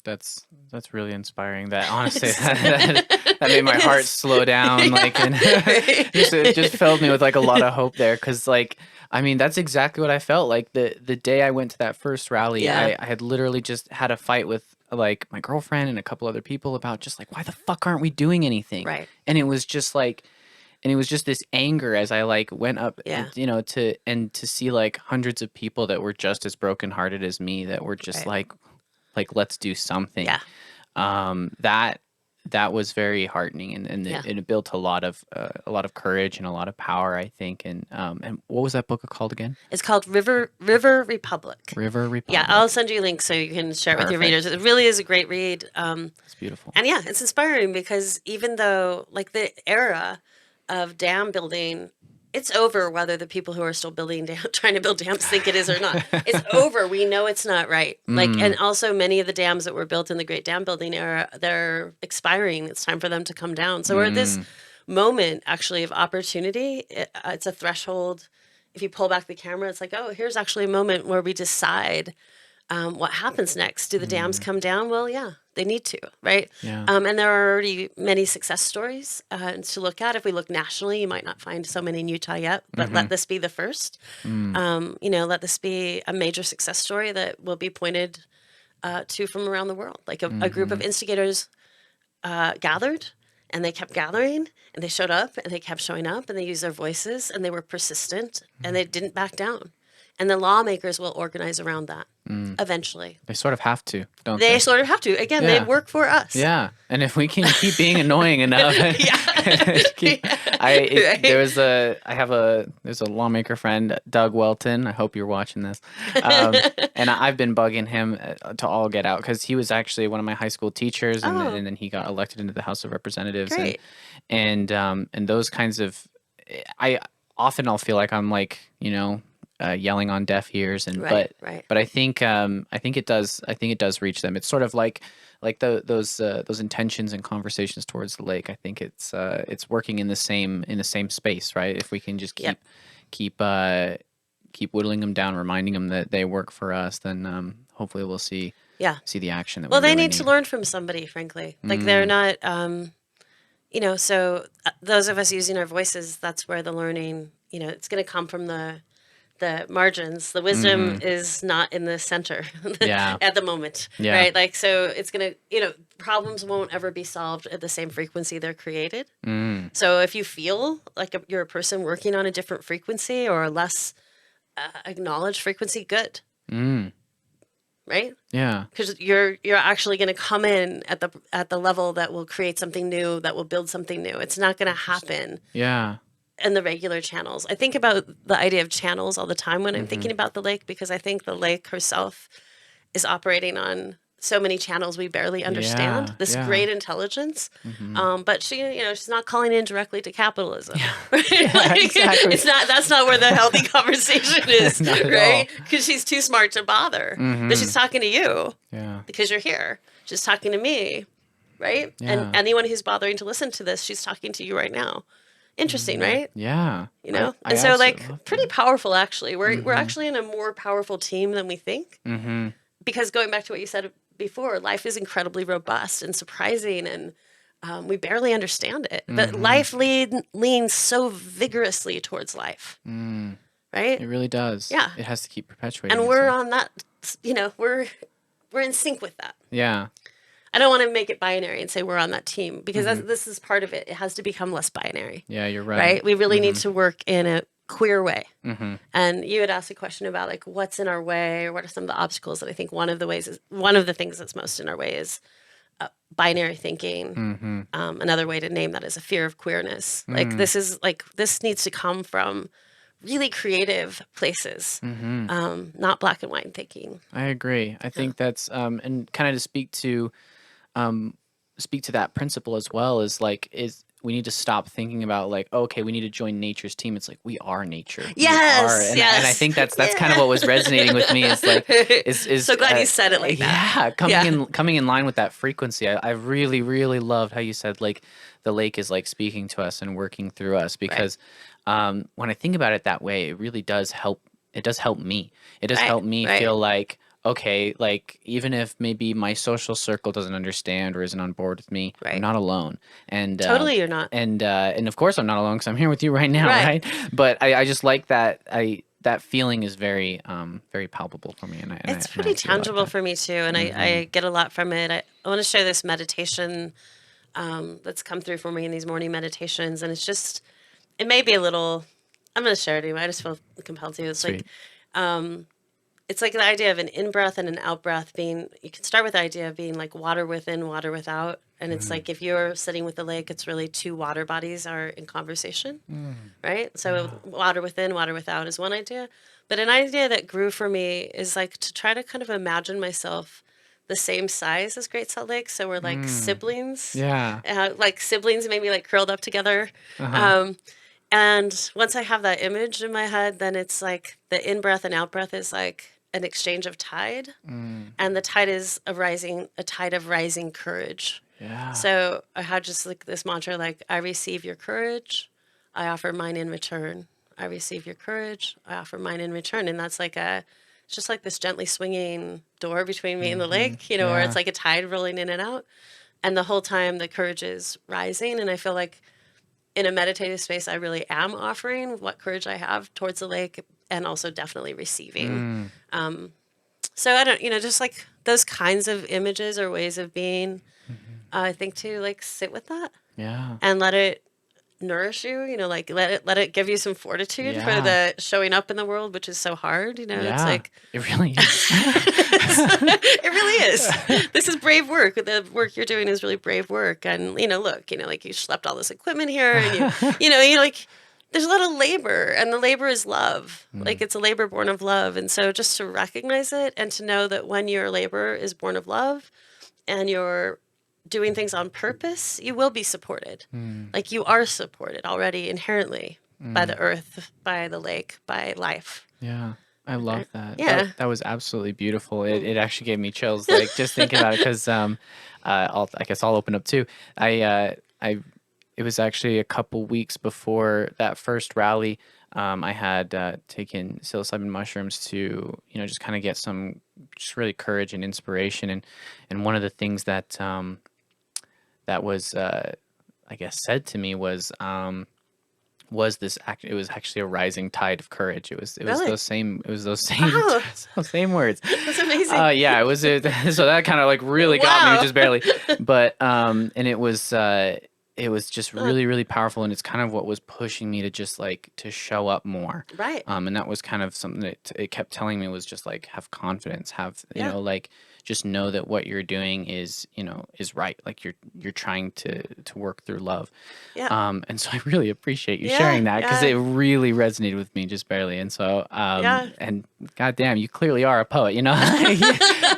That's really inspiring. That honestly, that made my heart slow down. Like, and it just filled me with like a lot of hope there. Because that's exactly what I felt like the day I went to that first rally. Yeah. I had literally just had a fight with like my girlfriend and a couple other people about just like, why the fuck aren't we doing anything? Right. And it was just like. And it was just this anger as I like went up, to see like hundreds of people that were just as brokenhearted as me that were just like let's do something. Yeah. That was very heartening, and it built a lot of courage and a lot of power, I think. And what was that book called again? It's called River Republic. River Republic. Yeah, I'll send you a link so you can share it with your readers. It really is a great read. It's beautiful. And yeah, it's inspiring because even though like the era of dam building, it's over whether the people who are still building trying to build dams think it is or not. It's over. We know it's not right. Like, and also many of the dams that were built in the Great Dam Building era, they're expiring. It's time for them to come down. So we're at this moment actually of opportunity. It's a threshold. If you pull back the camera, it's like, oh, here's actually a moment where we decide what happens next. Do the dams come down? Well, yeah, they need to, right? Yeah. And there are already many success stories to look at. If we look nationally, you might not find so many in Utah yet, but let this be the first. Let this be a major success story that will be pointed to from around the world. Like a group of instigators gathered, and they kept gathering, and they showed up, and they kept showing up, and they used their voices, and they were persistent, and they didn't back down. And the lawmakers will organize around that eventually. They sort of have to, don't they? They sort of have to. Again, they work for us. Yeah, and if we can keep being annoying enough, there's a lawmaker friend, Doug Welton. I hope you're watching this, and I've been bugging him to all get out because he was actually one of my high school teachers, and then he got elected into the House of Representatives, Great. and those kinds of, I'll feel like I'm like yelling on deaf ears, and Right. but I think it does reach them. It's sort of like those intentions and conversations towards the lake. I think it's working in the same space, right? If we can just keep whittling them down, reminding them that they work for us, then hopefully we'll see the action that Well, we they really need to learn from somebody, frankly. Like they're not so those of us using our voices, that's where the learning, it's going to come from the margins. The wisdom is not in the center at the moment, right? Like, so it's going to, problems won't ever be solved at the same frequency they're created. So if you feel like you're a person working on a different frequency or a less acknowledged frequency, good. Right? Yeah. Because you're actually going to come in at the level that will create something new, that will build something new. It's not going to happen. Yeah. And the regular channels. I think about the idea of channels all the time when I'm thinking about the lake, because I think the lake herself is operating on so many channels we barely understand. This great intelligence, but she's not calling in directly to capitalism. Right? Exactly. It's not. That's not where the healthy conversation is, right? Because she's too smart to bother. But she's talking to you, because you're here. She's talking to me, right? And anyone who's bothering to listen to this, she's talking to you right now. Interesting, right? Yeah. And so pretty powerful, actually. We're actually in a more powerful team than we think. Because going back to what you said before, life is incredibly robust and surprising, and we barely understand it. But life leans so vigorously towards life, right? It really does. Yeah. It has to keep perpetuating. And we're on that, we're in sync with that. Yeah. I don't want to make it binary and say we're on that team, because this is part of it. It has to become less binary. Yeah, you're right. Right? We really need to work in a queer way. And you had asked a question about like what's in our way, or what are some of the obstacles. And I think one of the things that's most in our way is binary thinking. Another way to name that is a fear of queerness. This needs to come from really creative places, not black and white thinking. I agree. I think that's and kind of to speak to that principle as well, is we need to stop thinking about like, okay, we need to join nature's team. It's like, we are nature. Yes. And I think that's kind of what was resonating with me. Is like, is so glad you said it like that. Yeah, coming in line with that frequency. I really, really loved how you said like the lake is like speaking to us and working through us, because when I think about it that way, it really does help. It does help me. It does help me feel like, okay, like even if maybe my social circle doesn't understand or isn't on board with me, I'm not alone. And totally, you're not. And of course I'm not alone, because I'm here with you right now, right? But I just like that. That feeling is very very palpable for me, and it's pretty tangible for me too. And I get a lot from it. I want to share this meditation that's come through for me in these morning meditations, and it may be a little. I'm going to share it anyway. I just feel compelled to. It's Sweet. It's like the idea of an in-breath and an out-breath being, you can start with the idea of being like water within, water without. And it's like if you're sitting with the lake, it's really two water bodies are in conversation, right? So water within, water without is one idea. But an idea that grew for me is like to try to kind of imagine myself the same size as Great Salt Lake. So we're like siblings. Yeah. Like siblings maybe like curled up together. And once I have that image in my head, then it's like the in-breath and out-breath is like an exchange of tide. And the tide is a tide of rising courage. Yeah. So I had just like this mantra, like, I receive your courage, I offer mine in return. I receive your courage, I offer mine in return. And that's like it's just like this gently swinging door between me and the lake, you know, where Yeah. it's like a tide rolling in and out. And the whole time the courage is rising. And I feel like in a meditative space, I really am offering what courage I have towards the lake and also definitely receiving. So I don't, just like those kinds of images or ways of being, I think to like sit with that Yeah. and let it nourish you, like let it give you some fortitude for Yeah. the showing up in the world, which is so hard, it's Yeah. like, It really is. it really is. This is brave work. The work you're doing is really brave work. And, look, like you schlepped all this equipment here and you like, there's a lot of labor and the labor is love. Like it's a labor born of love. And so just to recognize it and to know that when your labor is born of love and you're doing things on purpose, you will be supported. Like you are supported already inherently by the earth, by the lake, by life. Yeah. I love that. Yeah. That was absolutely beautiful. It actually gave me chills, like just thinking about it, because I guess I'll open up too. It was actually a couple weeks before that first rally. I had taken psilocybin mushrooms to just kind of get some just really courage and inspiration, and one of the things that that was I guess said to me was this act. It was actually a rising tide of courage. It was Really? those same Oh. same words. That's amazing. Yeah, it was so that kind of like really got Wow. me just barely, but and it was just really, really powerful, and it's kind of what was pushing me to just like to show up more. Right. And that was kind of something that it kept telling me was just like have confidence, have Yeah. like just know that what you're doing is is right. Like you're trying to work through love. Yeah. And so I really appreciate you Yeah, sharing that, because yeah. it really resonated with me just barely. And so Yeah. and goddamn, you clearly are a poet.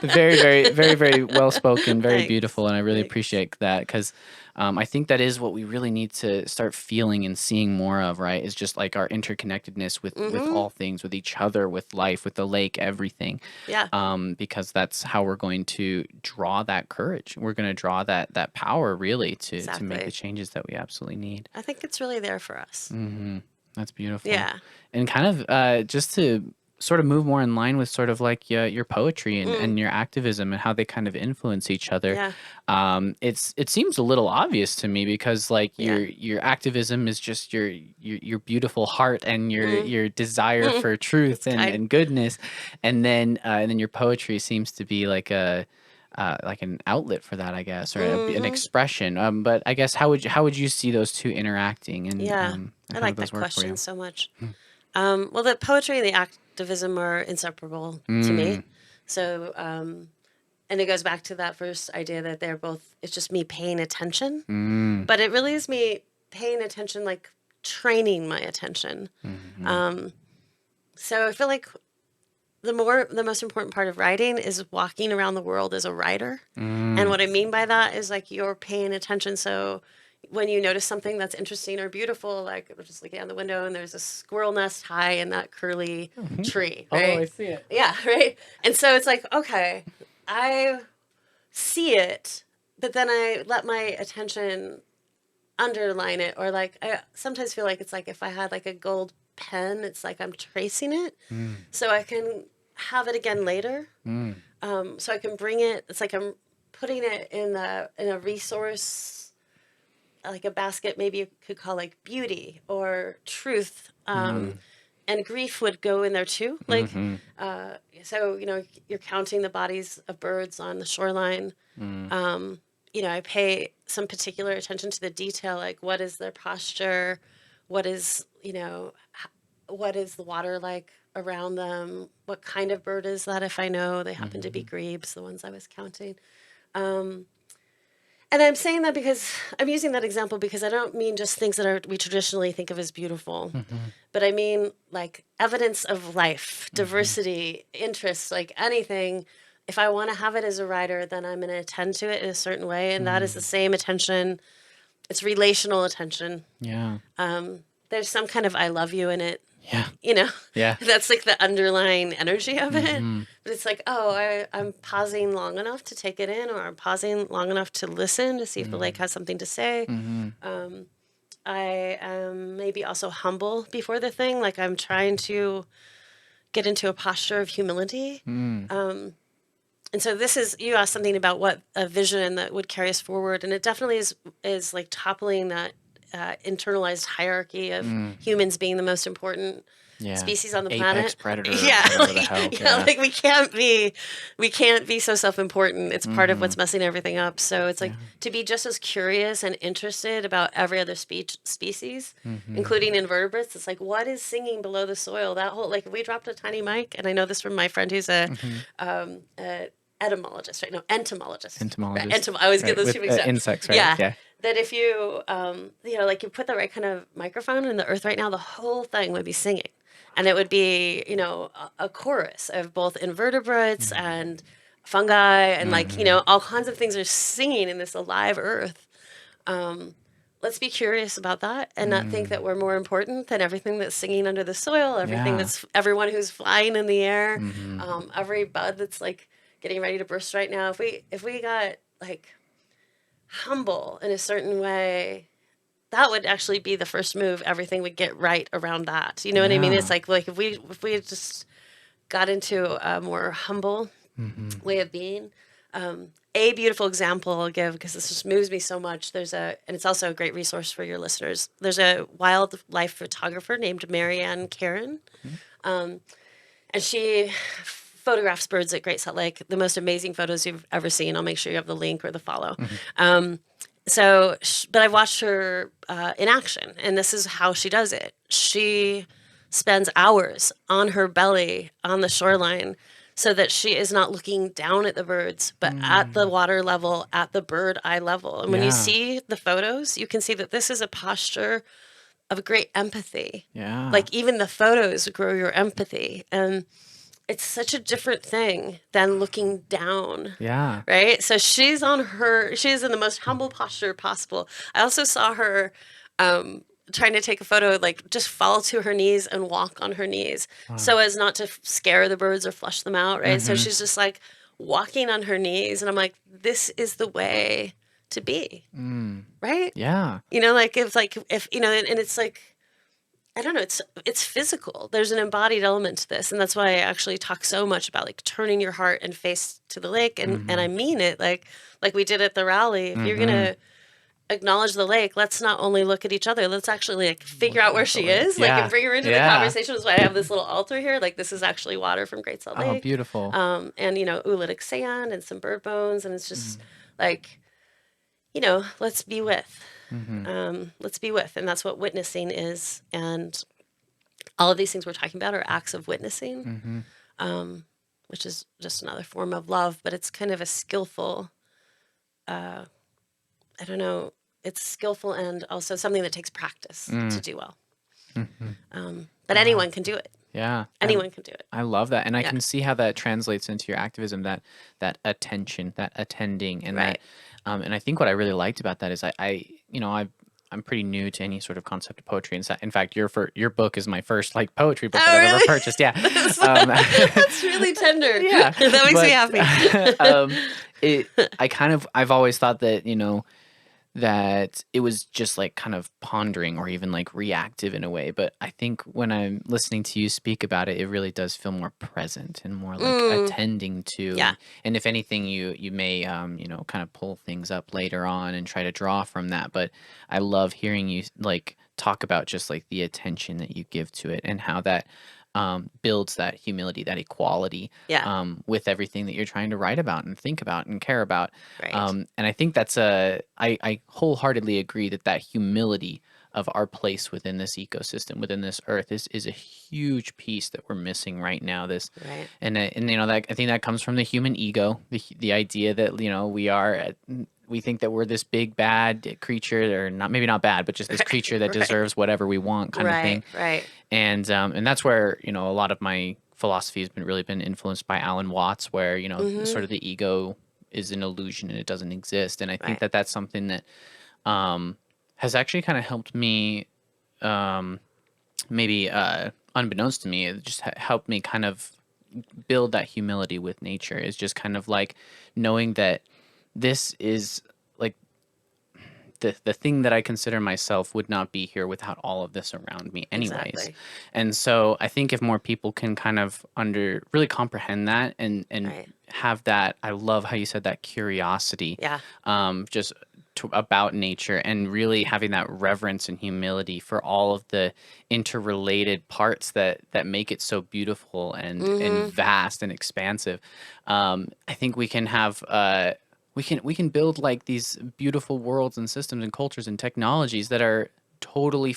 Very, very, very, very well spoken, very Thanks. beautiful, and I really Thanks. appreciate that, because I think that is what we really need to start feeling and seeing more of, right? Is just like our interconnectedness with all things, with each other, with life, with the lake, everything. Yeah. Because that's how we're going to draw that courage. We're going to draw that power, really, to make Exactly. the changes that we absolutely need. I think it's really there for us. That's beautiful. Yeah. And kind of just to sort of move more in line with sort of like your poetry and your activism and how they kind of influence each other. Yeah. It seems a little obvious to me, because like Yeah. your activism is just your beautiful heart and your desire for truth That's kind. and goodness, and then your poetry seems to be like like an outlet for that, I guess, or an expression. But I guess how would you see those two interacting? And Yeah. and I how like do those that work for question you? so much. Well, the poetry and the activism are inseparable to me. So, and it goes back to that first idea that it's just me paying attention. But it really is me paying attention, like training my attention. So I feel like the most important part of writing is walking around the world as a writer. And what I mean by that is like you're paying attention. So when you notice something that's interesting or beautiful, like we're just looking out the window and there's a squirrel nest high in that curly tree, right? Oh, I see it. Yeah, right. And so it's like, okay, I see it, but then I let my attention underline it, or like I sometimes feel like it's like if I had like a gold pen, it's like I'm tracing it, so I can have it again later. So I can bring it. It's like I'm putting it in a resource, like a basket. Maybe you could call like beauty or truth. And grief would go in there too. Like, so, you're counting the bodies of birds on the shoreline. I pay some particular attention to the detail, like what is their posture? What is the water like around them? What kind of bird is that? If I know they happen to be grebes, the ones I was counting. And I'm saying that because I'm using that example because I don't mean just things that we traditionally think of as beautiful, but I mean like evidence of life, diversity, interests, like anything. If I want to have it as a writer, then I'm going to attend to it in a certain way. And that is the same attention. It's relational attention. Yeah. there's some kind of I love you in it. Yeah. You know, Yeah. that's like the underlying energy of it. Mm-hmm. But it's like, oh, I'm pausing long enough to take it in, or I'm pausing long enough to listen to see if the lake has something to say. Mm-hmm. I am maybe also humble before the thing. Like I'm trying to get into a posture of humility. Mm. And so this is, you asked something about what a vision that would carry us forward. And it definitely is like toppling that internalized hierarchy of humans being the most important Yeah. species on the Apex planet. predator. Yeah, Or whatever the like, hell. yeah, like we can't be so self-important. It's part of what's messing everything up. So it's like to be just as curious and interested about every other species, including invertebrates. It's like, what is singing below the soil? That whole, like, if we dropped a tiny mic, and I know this from my friend who's a etymologist, right? No, entomologist. Entomologist. Right, I always Right, get those with, two mixed up. insects, right? Yeah. Yeah. That if you, like you put the right kind of microphone in the earth right now, the whole thing would be singing. And it would be, a chorus of both invertebrates and fungi and all kinds of things are singing in this alive earth. Let's be curious about that and not think that we're more important than everything that's singing under the soil, everything Yeah. that's everyone who's flying in the air, Mm-hmm. every bud that's like getting ready to burst right now. If we got like humble in a certain way, that would actually be the first move. Everything would get right around that. You know what I mean? Yeah. It's like if we just got into a more humble way of being. A beautiful example I'll give, because this just moves me so much. And it's also a great resource for your listeners. There's a wildlife photographer named Marianne Karen, and she photographs birds at Great Salt Lake. The most amazing photos you've ever seen. I'll make sure you have the link or the follow. But I've watched her in action, and this is how she does it. She spends hours on her belly on the shoreline so that she is not looking down at the birds, but at the water level, at the bird eye level. And when you Yeah. see the photos, you can see that this is a posture of great empathy. Yeah. Like even the photos grow your empathy. And it's such a different thing than looking down. Yeah. Right? So she's in the most humble posture possible. I also saw her trying to take a photo, like just fall to her knees and walk on her knees so as not to scare the birds or flush them out. Right? So she's just like walking on her knees. And I'm like, this is the way to be. Right? Yeah. And it's like, I don't know, it's physical. There's an embodied element to this. And that's why I actually talk so much about like turning your heart and face to the lake. And I mean it like we did at the rally. If you're gonna acknowledge the lake, let's not only look at each other, let's actually like figure out where she is. Like Yeah. and bring her into the conversation. That's why I have this little altar here. Like this is actually water from Great Salt Lake. Oh, beautiful. And oolitic sand and some bird bones. And it's just like, let's be with. Let's be with. And that's what witnessing is. And all of these things we're talking about are acts of witnessing, which is just another form of love, but it's kind of a skillful, it's skillful and also something that takes practice to do well. But anyone can do it. Yeah. Anyone can do it. I love that. And I Yeah. can see how that translates into your activism, that attention, that attending, and Right. and I think what I really liked about that is I'm pretty new to any sort of concept of poetry. And in fact, your book is my first like poetry book that I've ever really? purchased. Yeah. That's really tender. Yeah. That makes me happy. I've always thought that, that it was just like kind of pondering or even like reactive in a way. But I think when I'm listening to you speak about it, it really does feel more present and more like attending to. Yeah. And if anything, you may, kind of pull things up later on and try to draw from that. But I love hearing you like talk about just like the attention that you give to it and how that builds that humility, that equality with everything that you're trying to write about and think about and care about. Right. And I think that's I wholeheartedly agree that humility of our place within this ecosystem, within this earth is a huge piece that we're missing right now. That I think that comes from the human ego, the idea that, we think that we're this big bad creature, or maybe not bad, but just this creature that deserves whatever we want kind of thing. Right. And that's where, a lot of my philosophy has really been influenced by Alan Watts, where, sort of the ego is an illusion and it doesn't exist. And I think that that's something that has actually kind of helped me maybe unbeknownst to me, it just helped me kind of build that humility with nature. Is just kind of like knowing that this is like the thing that I consider myself would not be here without all of this around me anyways. Exactly. And so I think if more people can kind of really comprehend that and Right. have that, I love how you said that curiosity, Yeah. just about nature, and really having that reverence and humility for all of the interrelated parts that make it so beautiful and vast and expansive. I think we can have we can build like these beautiful worlds and systems and cultures and technologies that are totally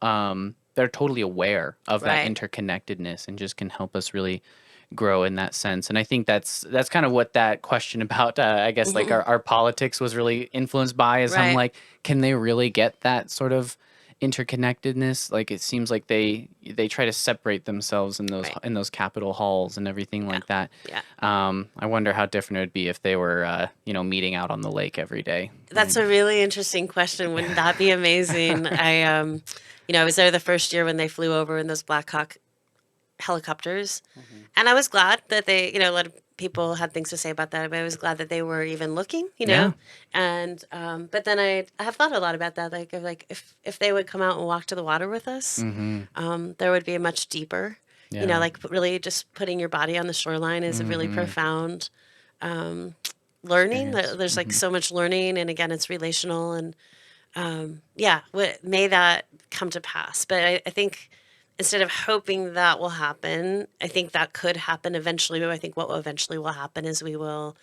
they're totally aware of that Right. interconnectedness and just can help us really grow in that sense. And I think that's kind of what that question about I guess like our politics was really influenced by, is I'm Right. like, can they really get that sort of interconnectedness? Like it seems like they try to separate themselves Right. in those capital halls and everything Yeah. like that. Yeah. I wonder how different it would be if they were meeting out on the lake every day. That's a really interesting question. Wouldn't that be amazing? I was there the first year when they flew over in those Black Hawk helicopters, and I was glad that they, a lot of people had things to say about that, but I was glad that they were even looking, Yeah. and but then I have thought a lot about that, like if they would come out and walk to the water with us, there would be a much deeper, Yeah. like really just putting your body on the shoreline is a really profound learning. Experience. There's like so much learning, and again, it's relational, and yeah, may that come to pass. But I think instead of hoping that will happen, I think that could happen eventually. But I think what will eventually will happen is we will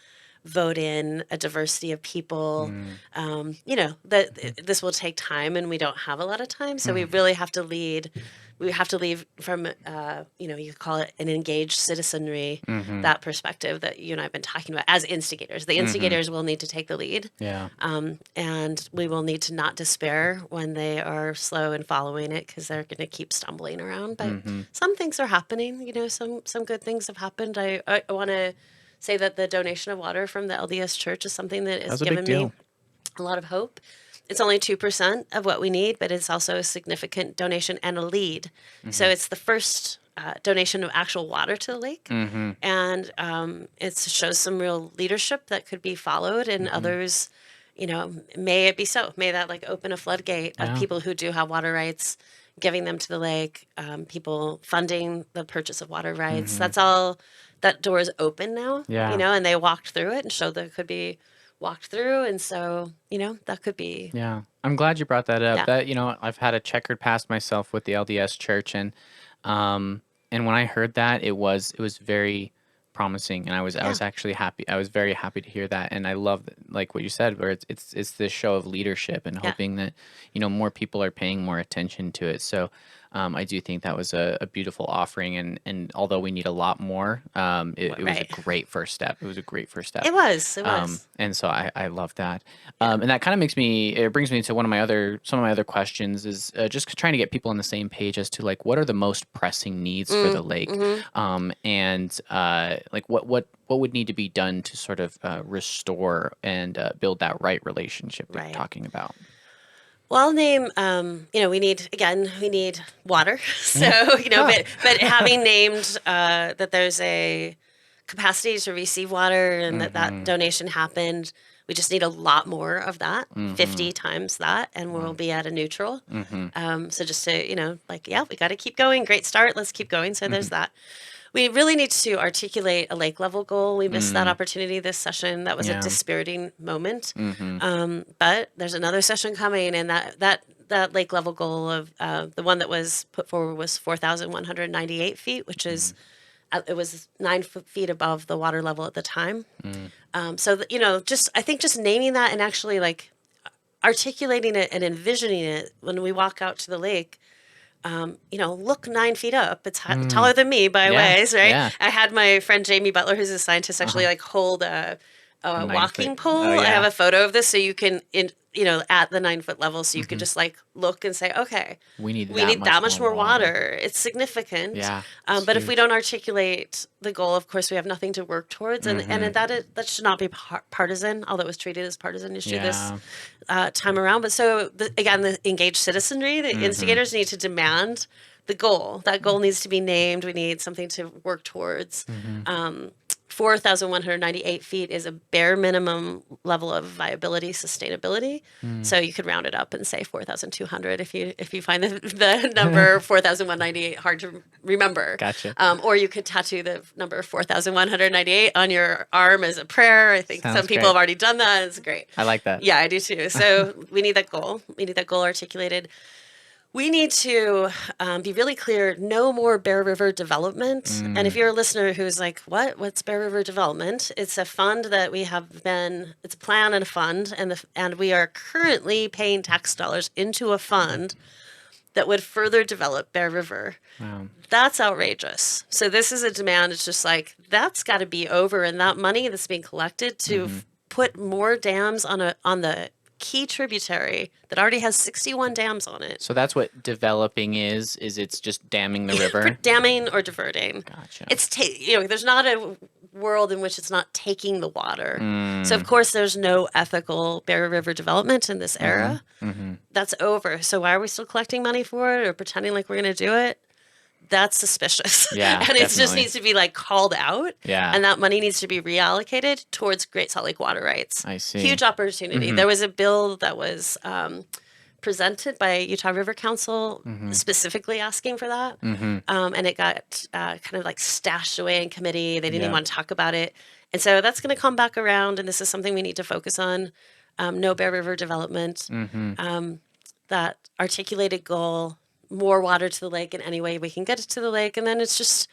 vote in a diversity of people. That this will take time, and we don't have a lot of time, so we really have to lead. We have to leave from, you could call it an engaged citizenry, that perspective that you and I have been talking about as instigators. The instigators will need to take the lead. Yeah. And we will need to not despair when they are slow in following it, because they're going to keep stumbling around. But some things are happening. Some good things have happened. I want to say that the donation of water from the LDS Church is something that has That's a big given deal. me a lot of hope. It's only 2% of what we need, but it's also a significant donation and a lead. So it's the first donation of actual water to the lake, and it shows some real leadership that could be followed, and others, may it be so. May that like open a floodgate of Yeah. people who do have water rights, giving them to the lake, people funding the purchase of water rights. That's all. That door is open now, Yeah. and they walked through it and showed that it could be walked through. And so, that could be, Yeah, I'm glad you brought that up. yeah. That I've had a checkered past myself with the LDS Church, and when I heard that, it was very promising, and I was Yeah. actually happy. I was very happy to hear that, and I love like what you said, where it's this show of leadership and Yeah. hoping that more people are paying more attention to it. So. I do think that was a beautiful offering, and although we need a lot more, it was a Right. great first step. It was a great first step. It was. It was. And so I love that. And that kind of brings me to some of my other questions, is just trying to get people on the same page as to like, what are the most pressing needs for the lake? And like what would need to be done to sort of restore and build that right relationship that Right. you're talking about? Well, I'll name, we need water. So, but having named that there's a capacity to receive water, and that donation happened, we just need a lot more of that, 50 times that, and we'll be at a neutral. So just to, we got to keep going. Great start. Let's keep going. So there's that. We really need to articulate a lake level goal. We missed that opportunity this session. That was Yeah. a dispiriting moment. But there's another session coming, and that lake level goal of the one that was put forward was 4,198 feet, which is it was 9 feet above the water level at the time. So I think just naming that and actually like articulating it and envisioning it when we walk out to the lake. Look 9 feet up. It's taller than me by Yeah, ways, right? yeah. I had my friend Jamie Butler, who's a scientist, actually like hold a walking 9 foot. pole. Oh, I have yeah. a photo of this, so you can at the 9-foot level, so you could just like look and say, okay, We need we need that much more water. It's significant. Yeah, But if we don't articulate the goal, of course, we have nothing to work towards, and that should not be partisan, although it was treated as partisan issue this time around. But so again, the engaged citizenry, the instigators need to demand the goal. That goal needs to be named. We need something to work towards. 4,198 feet is a bare minimum level of viability, sustainability. So you could round it up and say 4,200 if you find the number 4,198 hard to remember. Gotcha. Or you could tattoo the number 4,198 on your arm as a prayer. I think Sounds some people great. have already done that. It's great. I like that. Yeah, I do too. So we need that goal. We need that goal articulated. We need to be really clear, no more Bear River development. And if you're a listener who's like, what's Bear River development? It's a fund that we have been, it's a plan and a fund, and we are currently paying tax dollars into a fund that would further develop Bear River. Wow. That's outrageous. So this is a demand. It's just like, that's got to be over. And that money that's being collected to put more dams on the key tributary that already has 61 dams on it. So that's what developing is it's just damming the river? Damming or diverting. Gotcha. It's there's not a world in which it's not taking the water. So of course there's no ethical Bear River development in this era. That's over. So why are we still collecting money for it or pretending like we're going to do it? That's suspicious. Yeah, and it just definitely. needs to be like called out. Yeah. And that money needs to be reallocated towards Great Salt Lake water rights. I see. Huge opportunity. There was a bill that was presented by Utah River Council specifically asking for that. And it got kind of like stashed away in committee. They didn't even want to talk about it. And so that's going to come back around. And this is something we need to focus on. No Bear River development. That articulated goal, more water to the lake in any way we can get it to the lake. And then it's just,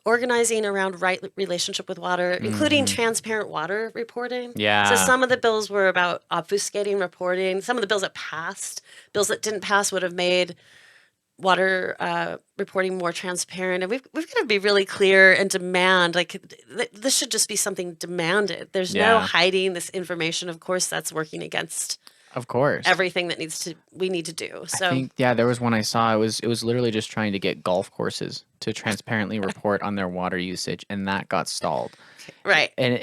organizing around right relationship with water, including transparent water reporting. Yeah. So some of the bills were about obfuscating reporting. Some of the bills that didn't pass would have made water reporting more transparent. And we've got to be really clear and demand, like this should just be something demanded. There's no hiding this information. Of course, that's working against Of course. everything that we need to do. So I think, there was one I saw. It was literally just trying to get golf courses to transparently report on their water usage, and that got stalled. right. And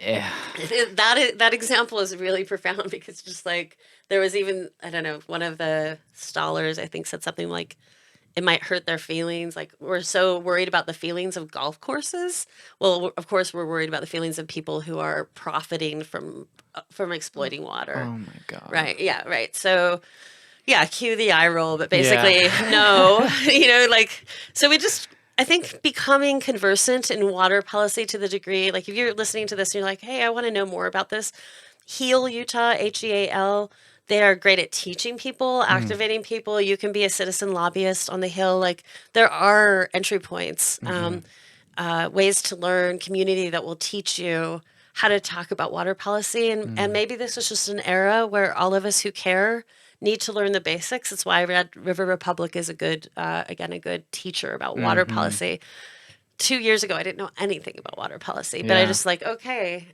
That example is really profound because just like there was even, I don't know, one of the stallers I think said something like, it might hurt their feelings. Like we're so worried about the feelings of golf courses. Well, of course we're worried about the feelings of people who are profiting from exploiting water. oh my god. Right. Yeah. Right. So, yeah, cue the eye roll, but basically, no, so I think becoming conversant in water policy to the degree, like if you're listening to this and you're like, hey, I want to know more about this, HEAL Utah, HEAL, they are great at teaching people, activating people. You can be a citizen lobbyist on the Hill. Like there are entry points, ways to learn, community that will teach you how to talk about water policy. And maybe this is just an era where all of us who care need to learn the basics. That's why Red River Republic is a good teacher about water policy. 2 years ago, I didn't know anything about water policy, but I just okay,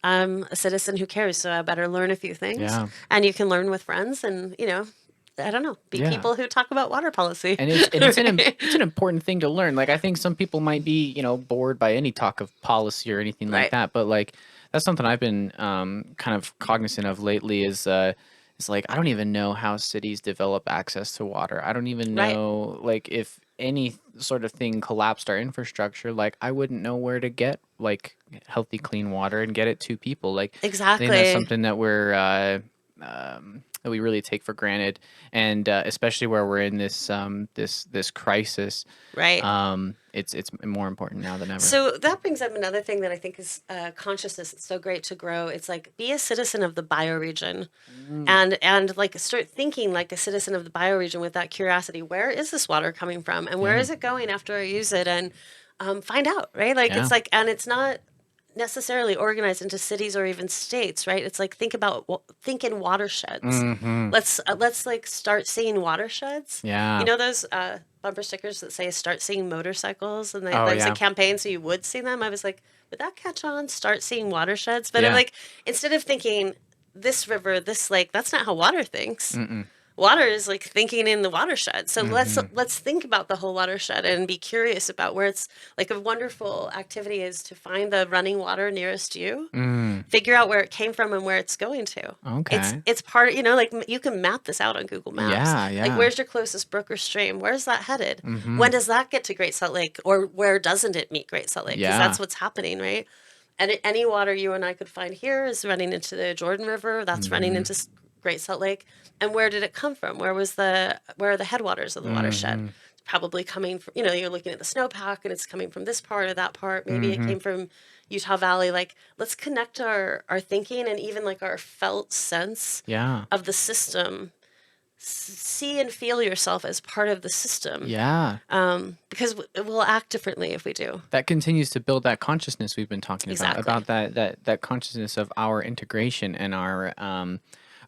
I'm a citizen who cares, so I better learn a few things. Yeah. And you can learn with friends and, I don't know, be people who talk about water policy. And it's an important thing to learn. Like I think some people might be, bored by any talk of policy or anything like that. But like that's something I've been kind of cognizant of lately is like I don't even know how cities develop access to water. I don't even know like if any sort of thing collapsed our infrastructure, like I wouldn't know where to get like healthy, clean water and get it to people. Like Exactly. I think that's something that that we really take for granted, and especially where we're in this this crisis, Right. It's more important now than ever. So that brings up another thing that I think is consciousness. It's so great to grow. It's like be a citizen of the bioregion, and like start thinking like a citizen of the bioregion with that curiosity. Where is this water coming from, and where is it going after I use it, and find out. Right, like it's like, and it's not necessarily organized into cities or even states, right? It's like think in watersheds. Let's like start seeing watersheds. Yeah. You know those bumper stickers that say "Start seeing motorcycles," and Oh, there's yeah. a campaign so you would see them. I was like, would that catch on? Start seeing watersheds, but I'm like, instead of thinking this river, this lake. That's not how water thinks. Water is like thinking in the watershed. So let's think about the whole watershed and be curious about where it's like a wonderful activity is to find the running water nearest you, figure out where it came from and where it's going to. Okay. It's part, like you can map this out on Google Maps. Yeah. Like where's your closest brook or stream? Where's that headed? When does that get to Great Salt Lake, or where doesn't it meet Great Salt Lake? Because that's what's happening, right? And any water you and I could find here is running into the Jordan River. That's running into Great Salt Lake. And where did it come from? Where are the headwaters of the watershed? Probably coming from, you're looking at the snowpack and it's coming from this part or that part. Maybe it came from Utah Valley. Like, let's connect our thinking and even like our felt sense of the system. See and feel yourself as part of the system. Yeah. Because we'll act differently if we do. That continues to build that consciousness we've been talking about that consciousness of our integration and our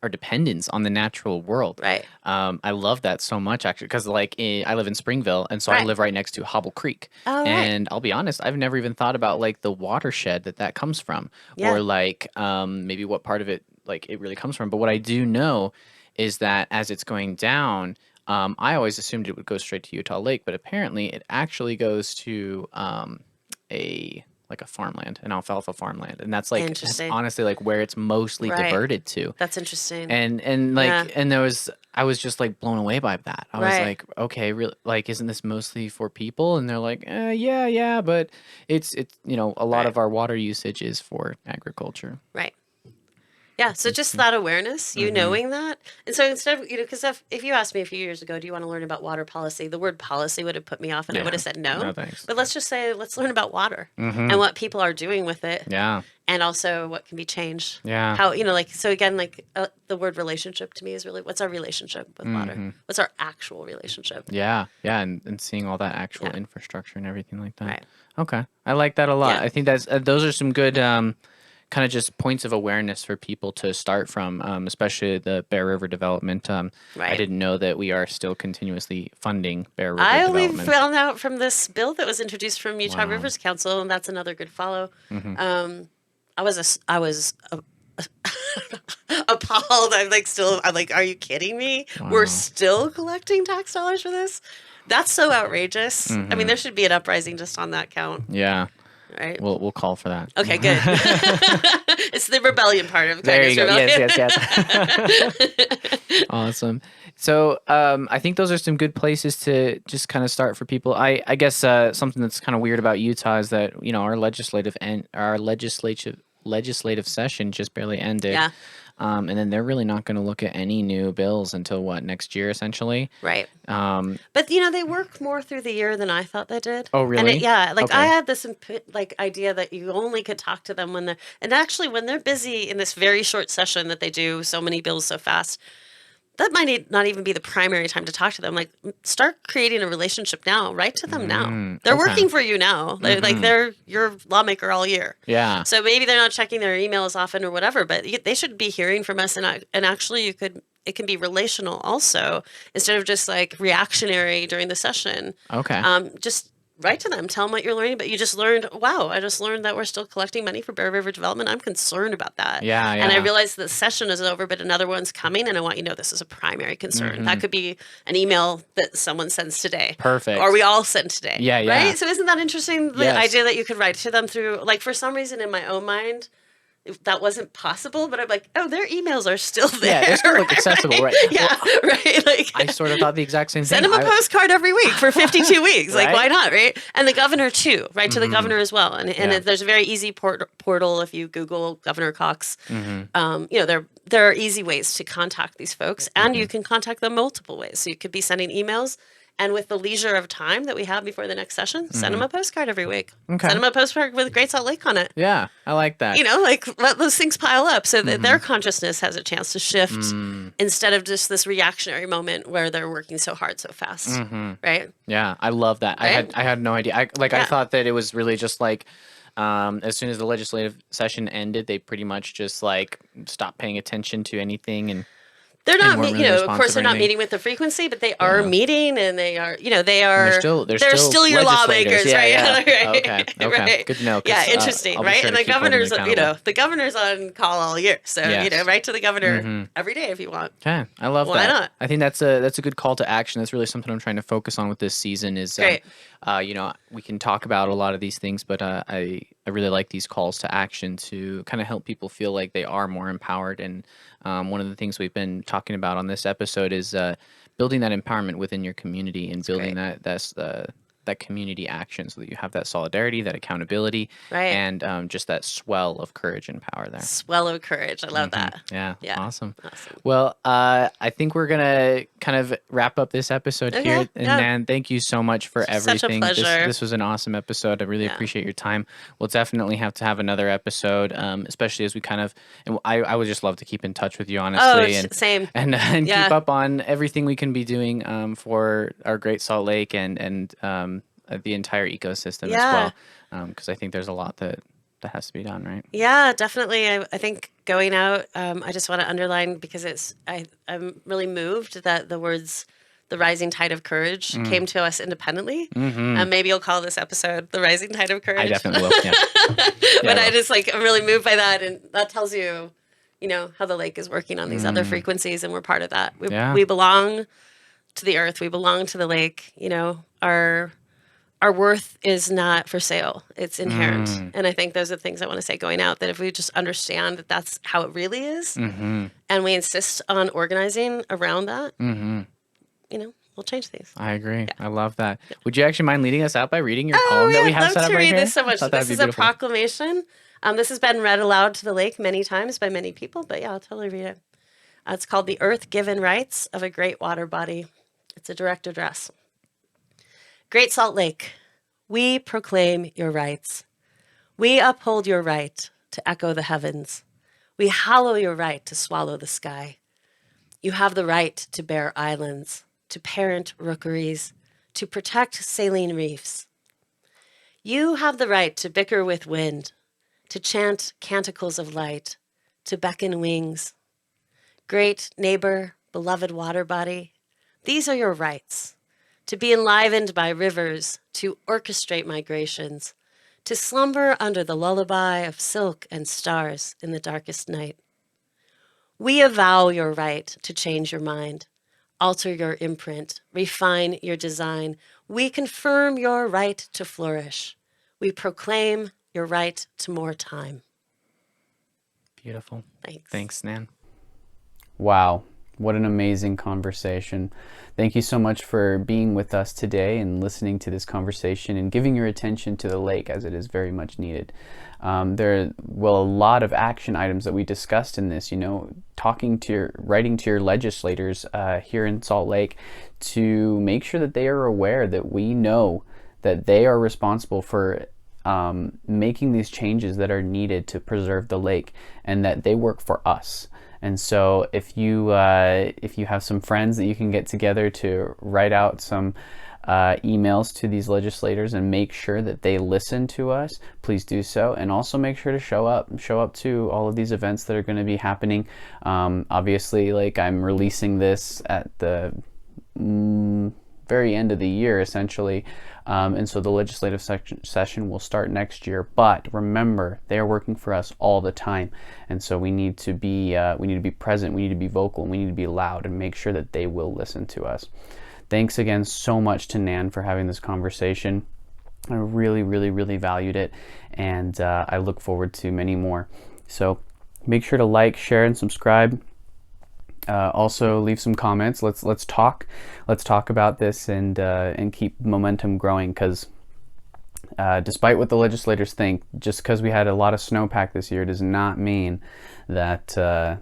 dependence on the natural world. Right. I love that so much, actually, because I live in Springville, and so I live right next to Hobble Creek. Oh, and I'll be honest, I've never even thought about like the watershed that comes from, or like maybe what part of it like it really comes from. But what I do know is that as it's going down, I always assumed it would go straight to Utah Lake, but apparently it actually goes to a farmland, an alfalfa farmland, and that's honestly like where it's mostly diverted to. That's interesting. And I was just like blown away by that. I was like, okay, really, like, isn't this mostly for people? And they're like, yeah, but it's a lot of our water usage is for agriculture. Right. Yeah, so just that awareness, knowing that. And so instead of, because if you asked me a few years ago, do you want to learn about water policy? The word policy would have put me off and I would have said no. No, thanks. But let's just say, let's learn about water and what people are doing with it. Yeah. And also what can be changed. Yeah. How, so again, the word relationship to me is really, what's our relationship with water? What's our actual relationship? Yeah. Yeah. And seeing all that actual infrastructure and everything like that. Right. Okay. I like that a lot. Yeah. I think those are some good, kind of just points of awareness for people to start from, especially the Bear River development. I didn't know that we are still continuously funding Bear River development. I development. only found out from this bill that was introduced from Utah Rivers Council, and that's another good follow. I was appalled. I'm like, are you kidding me? Wow. We're still collecting tax dollars for this? That's so outrageous. I mean, there should be an uprising just on that count. Yeah. Right. We'll call for that. Okay, good. It's the rebellion part of there you go. Rebellion. Yes. Awesome. So I think those are some good places to just kind of start for people. I guess something that's kind of weird about Utah is that our legislative session just barely ended. Yeah. And then they're really not going to look at any new bills until next year, essentially. Right. But they work more through the year than I thought they did. Oh, really? And I had this idea that you only could talk to them when they're busy in this very short session that they do so many bills so fast. That might not even be the primary time to talk to them. Like, start creating a relationship now. Write to them now. They're working for you now. They're your lawmaker all year. Yeah. So maybe they're not checking their email as often or whatever, but they should be hearing from us. And actually, it can be relational also, instead of just like reactionary during the session. Okay. Just write to them, tell them what you're learning. But you just learned, wow, I just learned that we're still collecting money for Bear River development. I'm concerned about that. Yeah. And I realize the session is over, but another one's coming, and I want you to know this is a primary concern. That could be an email that someone sends today. Perfect. Or we all send today. Yeah. Right? So isn't that interesting? The idea that you could write to them through, like, for some reason in my own mind, that wasn't possible, but I'm like, oh, their emails are still there. Yeah, they're still accessible, right? Yeah, right. Like, I sort of thought the exact same thing. Send them a postcard every week for 52 weeks. Like, why not, right? And the governor too, right? To the governor as well. And there's a very easy portal if you Google Governor Cox. There are easy ways to contact these folks, and you can contact them multiple ways. So you could be sending emails. And with the leisure of time that we have before the next session, send them a postcard every week. Okay. Send them a postcard with Great Salt Lake on it. Yeah, I like that. Let those things pile up so that their consciousness has a chance to shift instead of just this reactionary moment where they're working so hard so fast. Right? Yeah, I love that. Right? I had no idea. I thought that it was really just like as soon as the legislative session ended, they pretty much just like stopped paying attention to anything and They're And not, weren't really of responsive course, or they're not anything? meeting with the frequency, but they are Yeah. meeting, and they are, They're they're still your legislators. lawmakers, Yeah, right? yeah. right? Okay. Right. Good to know. 'Cause, Yeah, interesting, I'll be right? sure And to the keep holding them governor's, accountable. the governor's on call all year, so Yes. write to the governor Mhm. every day if you want. Okay, I love Why that. not? I think that's a good call to action. That's really something I'm trying to focus on with this season. Is Great. we can talk about a lot of these things, but I really like these calls to action to kind of help people feel like they are more empowered. And one of the things we've been talking about on this episode is building that empowerment within your community and building great. that community action so that you have that solidarity, that accountability, Right. and just that swell of courage and power there. Swell of courage. I love that. Yeah, Yeah. awesome. Awesome. Well, I think we're gonna kind of wrap up this episode Okay, here. And yeah. Nan, thank you so much for Such a everything. pleasure. This was an awesome episode. I really Yeah. appreciate your time. We'll definitely have to have another episode, especially as we kind of. And I would just love to keep in touch with you, honestly, and same. and Yeah. keep up on everything we can be doing for our Great Salt Lake and the entire ecosystem as Yeah. well, because I think there's a lot that has to be done, right? Yeah, definitely. I think going out, I just want to underline because I'm really moved that the words "the rising tide of courage" came to us independently. Maybe you'll call this episode "the rising tide of courage." I definitely will. Yeah. But I I will. just I'm really moved by that, and that tells you, how the lake is working on these other frequencies, and we're part of that. Yeah. We belong to the earth. We belong to the lake. Our worth is not for sale. It's inherent. And I think those are the things I want to say going out, that if we just understand that that's how it really is, and we insist on organizing around that, we'll change things. I agree. I love that. Would you actually mind leading us out by reading your poem Oh, that yeah, we I'd have love set up to right read here? this so I much. thought that'd This be is a beautiful. proclamation. This has been read aloud to the lake many times by many people, but yeah, I'll totally read it. It's called "The Earth-Given Rights of a Great Water Body." It's a direct address. Great Salt Lake, we proclaim your rights. We uphold your right to echo the heavens. We hallow your right to swallow the sky. You have the right to bear islands, to parent rookeries, to protect saline reefs. You have the right to bicker with wind, to chant canticles of light, to beckon wings. Great neighbor, beloved water body, these are your rights. To be enlivened by rivers, to orchestrate migrations, to slumber under the lullaby of silk and stars in the darkest night. We avow your right to change your mind, alter your imprint, refine your design. We confirm your right to flourish. We proclaim your right to more time. Beautiful. Thanks. Thanks, Nan. Wow, what an amazing conversation. Thank you so much for being with us today and listening to this conversation and giving your attention to the lake, as it is very much needed. There are, a lot of action items that we discussed in this, writing to your legislators here in Salt Lake to make sure that they are aware that we know that they are responsible for making these changes that are needed to preserve the lake, and that they work for us. And so if you have some friends that you can get together to write out some emails to these legislators and make sure that they listen to us, please do so. And also make sure to show up to all of these events that are going to be happening. Obviously, I'm releasing this at the very end of the year, essentially. And so the legislative session will start next year. But remember, they are working for us all the time, and so we need to be present. We need to be vocal, and we need to be loud, and make sure that they will listen to us. Thanks again so much to Nan for having this conversation. I really, really, really valued it, and I look forward to many more. So make sure to like, share, and subscribe. Also leave some comments. Let's talk about this and keep momentum growing, because despite what the legislators think, just because we had a lot of snowpack this year does not mean that the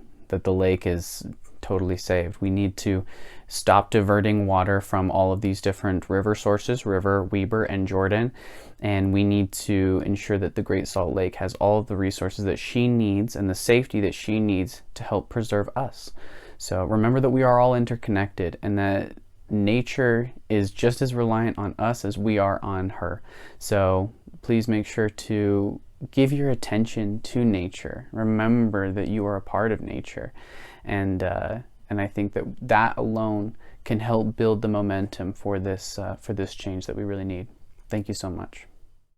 lake is totally saved. We need to stop diverting water from all of these different river sources, River, Weber, and Jordan, and we need to ensure that the Great Salt Lake has all of the resources that she needs and the safety that she needs to help preserve us. So remember that we are all interconnected, and that nature is just as reliant on us as we are on her. So please make sure to give your attention to nature. Remember that you are a part of nature, and And I think that that alone can help build the momentum for this change that we really need. Thank you so much.